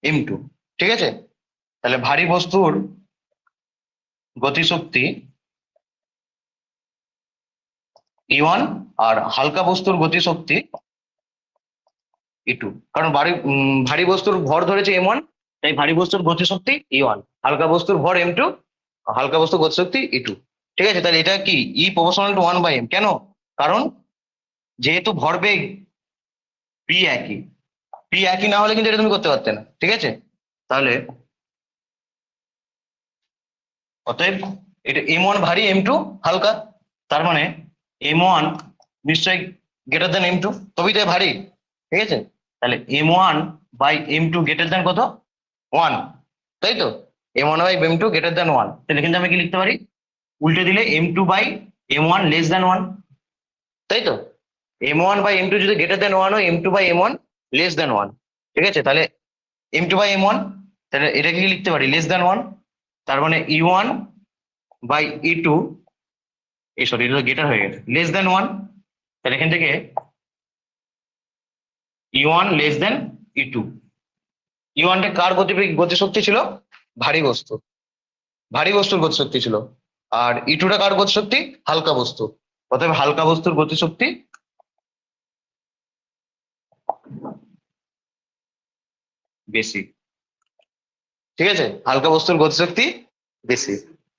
M2। ঠিক আছে, তাহলে ভারী বস্তুর গতিশক্তি E1 আর হালকা বস্তুর গতিশক্তি E2। কারণ ভারী বস্তুর ভর ধরেছে M1, তাই ভারী বস্তুর গতিশক্তি E1, হালকা বস্তুর ভর M2, হালকা বস্তুর গতিশক্তি E2। ঠিক আছে, তাহলে এটা কি ই প্রপোর্শনাল টু 1/m। কেন? কারণ যেহেতু ভরবেগ পি একই না হলে কিন্তু এটা তুমি করতে পারতে না। ঠিক আছে, তাহলে অতএব এটা M1 ভারী, M2 হালকা, তার মানে M1 নিশ্চয়ই গ্রেটার দেন M2, তবেই তো এ ভারী। ঠিক আছে, তাহলে M1/M2 গ্রেটার দেন কত? 1, তাই তো। M1/M2 গ্রেটার দেন 1, তাহলে কিন্তু আমি কি লিখতে পারি? উল্টে দিলে M2/M1 লেস দেন 1, তাই তো। M1/M2 যদি গ্রেটার দেন 1 হয়, M2/M1 লেস দেন 1। ঠিক আছে, তাহলে M2/M1, তাহলে এটাকে কি লিখতে পারি? Less than 1। তার মানে E1/E2, সরি এটা গ্রেটার হয়ে গেছে, লেস দেন 1। তাহলে এখান থেকে E1 লেস দেন E2। E1টা কার গতিশক্তি ছিল? ভারী বস্তুর গতিশক্তি ছিল। আর E2টা কার গতিশক্তি? হালকা বস্তু। অতএব হালকা বস্তুর গতিশক্তি বেশি। ঠিক আছে, হালকা বস্তুর গতিশক্তি বেশি।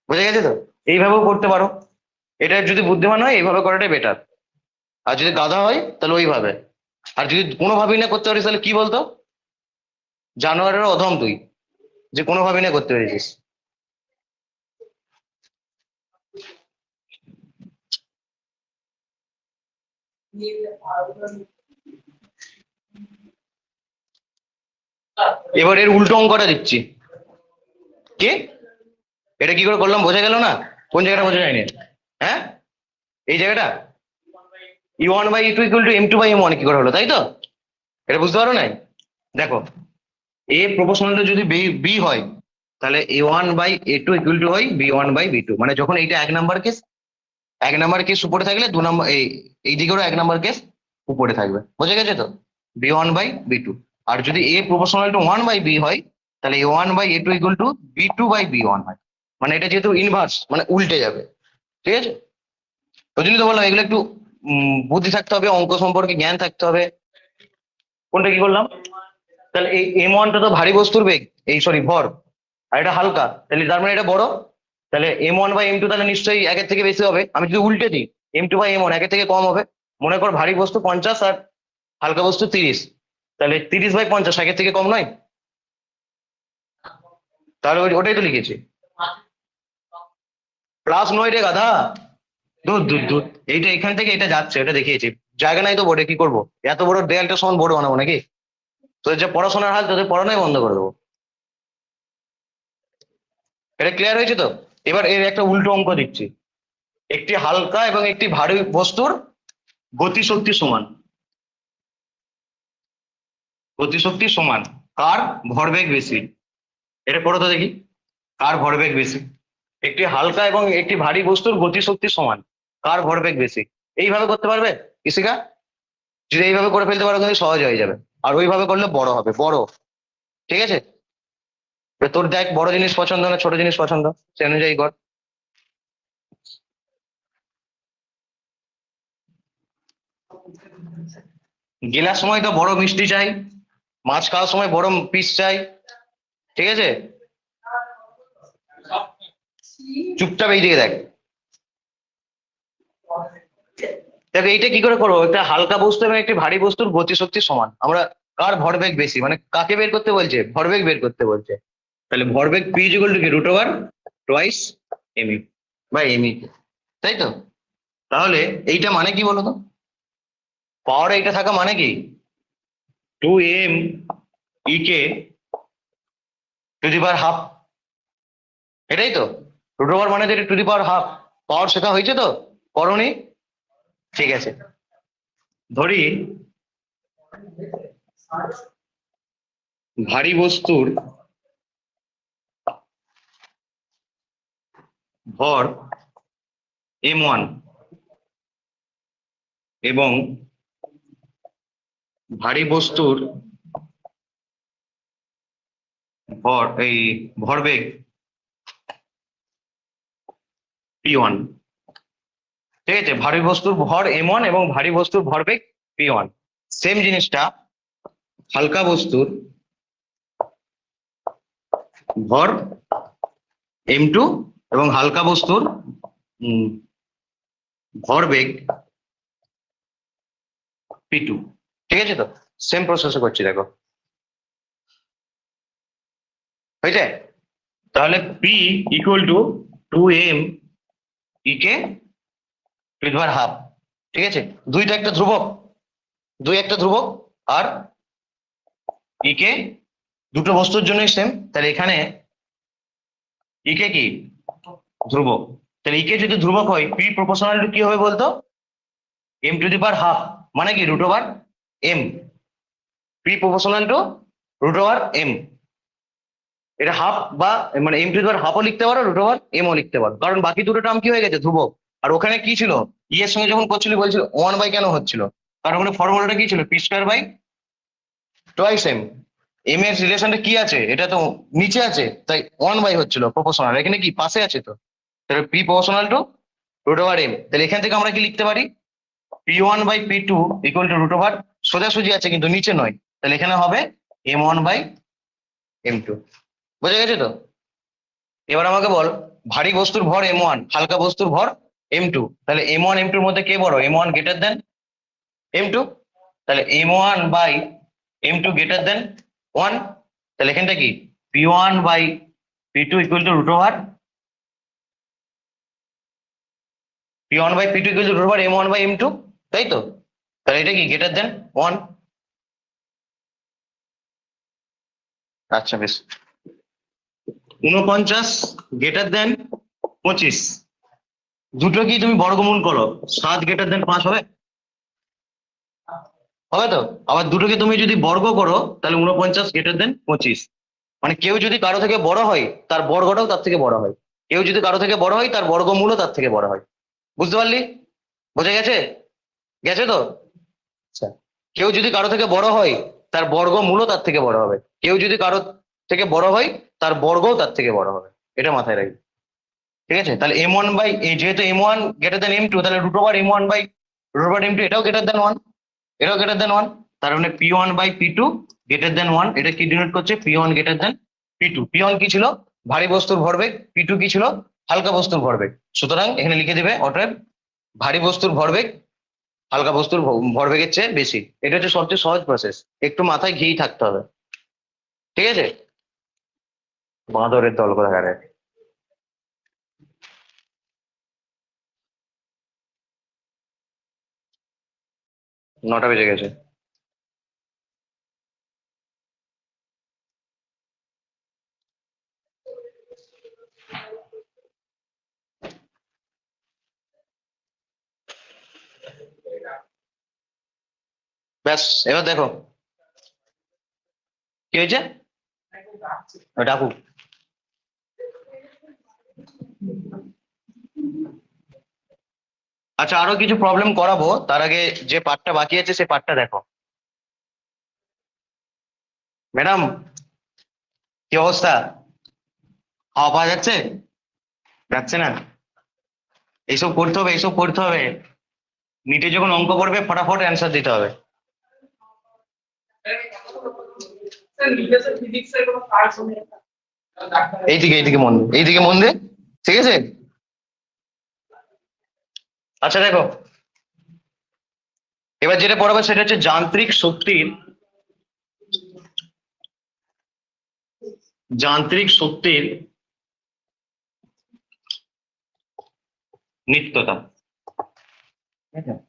বুঝে গেছে তো? এইভাবেও করতে পারো, এটা যদি বুদ্ধিমান হয় এইভাবে করাটাই বেটার, আর যদি গাধা হয় তাহলে ওইভাবে। আর যদি কোনোভাবেই না করতে পারিস তাহলে কি বলতো? জানোয়ারের অধম তুই, যে কোনোভাবেই না করতে পেরেছিস। এবার এর উল্টো অঙ্কটা দিচ্ছি। কি এটা কি করে করলাম বোঝা গেল না? কোন জায়গাটা বোঝা যায়নি? হ্যাঁ, এই জায়গাটা E1/E2 ইকুয়াল টু M2/M1 কি করে হলো, তাই তো? এটা বুঝতে পারো নাই? দেখো, এ প্রপোর্শনাল যদি বি হয়, তাহলে A1/A2 ইকুয়াল টু হয় B1/B2। মানে যখন এইটা এক নাম্বার কেস উপরে থাকলে 2 নম্বর এই দিকেরও 1 নম্বর কেস উপরে থাকবে। বোঝা গেছে তো? B1/B2। আর যদি এ প্রপোর্শনাল টু 1/B হয়, তাহলে A1/A2 ইকুয়াল টু B2/B1 হয়। মানে এটা যেহেতু ইনভার্স, মানে উল্টে যাবে। ঠিক আছে, ওই জন্য তো বললাম এগুলো একটু বুদ্ধি থাকতে হবে, অঙ্ক সম্পর্কে জ্ঞান থাকতে হবে। কোনটা কি করলাম? তাহলে এই M1টা তো ভারী বস্তুর বেগ, এই সরি ভর, আর এটা হালকা, তাহলে তার মানে এটা বড়। তাহলে M1/M2 তাহলে নিশ্চয়ই 1-এর থেকে বেশি হবে। আমি যদি উল্টে দিই, M2/M1 1-এর থেকে কম হবে। মনে কর ভারী বস্তু 50 আর হালকা বস্তু 30, তাহলে 30/50 1-এর থেকে কম নয়? তাহলে ওটাই তো লিখেছি। প্লাস নয় রে গাধা, দূর দূর দূর, এইটা এখান থেকে এটা যাচ্ছে, এটা দেখিয়েছি। জায়গা নাই তো বোর্ডে, কি করবো? এত বড় দেয়ালটা সমান বোর্ড বানাবো নাকি? তোদের যে পড়াশোনার হাল, তোদের পড়ানোই বন্ধ করে দেবো। এটা ক্লিয়ার হয়েছে তো? এবার এর একটা উল্টো অঙ্ক দিচ্ছি। একটি হালকা এবং একটি ভারী বস্তুর গতিশক্তি সমান, কার ভরবেগ বেশি? এটা করো তো দেখি, কার ভরবেগ বেশি? একটি হালকা এবং একটি ভারী বস্তুর গতিশক্তি সমান, কার ভরবেগ বেশি? এইভাবে করতে পারবে কৃষিকা? যদি এইভাবে করে ফেলতে পারো কিন্তু সহজ হয়ে যাবে। আর ওইভাবে করলে বড় হবে, বড়। ঠিক আছে, এবার তোর দেখ বড় জিনিস পছন্দ না ছোট জিনিস পছন্দ, সে অনুযায়ী কর। গেলার সময় তো বড় মিষ্টি চাই, মাছ খাওয়ার সময় বড় পিস চাই। ঠিক আছে, চুপচাপ এই দিকে দেখ। দেখো এইটা কি করে করবো, একটা হালকা বস্তু এবং একটি ভারী বস্তুর গতিশক্তি সমান, আমরা কার ভরবেগ বেশি, মানে কাকে বের করতে বলছে, ভরবেগ বের করতে বলছে। তাহলে ভরবেগ পি ইজ ইকুয়াল টু কি, root over twice M E by M E, তাই তো? তাহলে এইটা মানে কি বলতো, পাওয়ার এইটা থাকা মানে কি, 2m E K two the power half, এটাই তো। রুট ওভার মানে টু দি পাওয়ার হাফ, পাওয়ার শেখা হয়েছে তো, করনি? ঠিক আছে, ধরি ভারী বস্তুর ভর m1 এবং ভারী বস্তুর ভরবেগ p1, ঠিক আছে? ভারী বস্তুর ভর m1 এবং ভারী বস্তুর ভরবেগ p1। সেম জিনিসটা হালকা বস্তুর ভর m2 এবং হালকা বস্তুর ভরবেগ p2, ঠিক আছে তো? সেম প্রসেসে করছি, দেখো হয়েছে। তাহলে p equal two 2m E K two the power half, ঠিক আছে? দুইটা একটা ধ্রুবক, দুই একটা ধ্রুবক, আর ই কে দুটো বস্তুর জন্যই সেম, তাহলে এখানে ই কে কি ধ্রুবক, তাহলে ই কে যদি ধ্রুবক হয় পি প্রপোর্শনাল টু কি হবে বলতো, M to the power half, মানে কি root over M, P proportional to root over M. এটা হাফ বা মানে এম টু দি পাওয়ার হাফও লিখতে পারো, রুট ওভার এমও লিখতে পারো, কারণ বাকি দুটো টার্ম কি হয়ে গেছে, ধ্রুবক। আর ওখানে কি ছিল, ই এর সঙ্গে যখন করছিল বলছিল 1/, কেন হচ্ছিল, কারণ ওখানে ফর্মুলাটা কি ছিল, P square by twice M. M এর রিলেশনটা কি আছে, এটা তো নিচে আছে, তাই 1/, হচ্ছিল প্রপোর্শনাল, এখানে কি পাশে আছে তো, তাহলে P proportional to root over M. তাহলে এখান থেকে আমরা কি লিখতে পারি, p1/p2 equal to root over, সোজাসুজি আছে কিন্তু নিচে নয়, তাহলে এখানে হবে m1/m2। বোঝা গেছে তো? এবার আমাকে বল, ভারী বস্তুর ভর m1, হালকা বস্তুর ভর m2, তাহলে m1 m2 এর মধ্যে কে বড়, m1 গ্রেটার দেন m2, তাহলে m1/m2 গ্রেটার দেন 1, তাহলে এখানটা কি p1/p2 equal to root over p1/p2 equal to root over m1/m2, তাই তো? তাহলে এটা কি গ্রেটার দেন 1। আচ্ছা বেশ, 49 গ্রেটার দেন 25, দুটো কি তুমি বর্গমূল করো, 7 গ্রেটার দেন 5 হবে, হবে তো? আবার দুটোকে তুমি যদি বর্গ করো তাহলে 49 গ্রেটার দেন 25, মানে কেউ যদি কারো থেকে বড় হয় তার বর্গটাও তার থেকে বড় হয়, কেউ যদি কারো থেকে বড় হয় তার বর্গমূলও তার থেকে বড় হয়। বুঝতে পারলি? বোঝা গেছে? গেছে তো? আচ্ছা, কেউ যদি কারো থেকে বড় হয় তার বর্গমূলও তার থেকে বড় হবে, কেউ যদি কারো থেকে বড় হয় তার বর্গও তার থেকে বড় হবে, এটা মাথায় রাখবি, ঠিক আছে? তাহলে m1/, যেহেতু m1 গ্রেটার দেন m2, তাহলে রুট ওভার m1/√m2 এটাও গ্রেটার দেন 1, এটাও গ্রেটার দেন 1, তার মানে p1/p2 গ্রেটার দেন 1, এটা কি ডিনোট করছে, p1 greater than p2। p1 কি ছিল, ভারী বস্তুর ভরবেগ, p2 কি ছিল, হালকা বস্তুর ভরবেগ। সুতরাং এখানে লিখে দিবে অতএব ভারী বস্তুর ভরবেগ হালকা বস্তুর ভরবেগের চেয়ে বেশি। এটা হচ্ছে সবচেয়ে সহজ প্রসেস, একটু মাথায় ঘি থাকতে হবে, ঠিক আছে? বাঁদরের দল কোথাকার। 9টা বেজে গেছে। ব্যাস, এবার দেখো কি হয়েছে, ডাকু। আচ্ছা, আরো কিছু প্রবলেম করাবো, তার আগে যে পার্টটা বাকি আছে সে পার্টটা দেখো। ম্যাডাম, কি অবস্থা, হাওয়া পাওয়া যাচ্ছে? যাচ্ছে না? এইসব করতে হবে, এইসব করতে হবে, নিটে যখন অঙ্ক করবে ফটাফট অ্যান্সার দিতে হবে। এইদিকে এইদিকে মন দে, এইদিকে মন দে, ঠিক আছে? আচ্ছা দেখো, এবার যেটা পড়াবো সেটা হচ্ছে যান্ত্রিক শক্তির নিত্যতা। ঠিক আছে?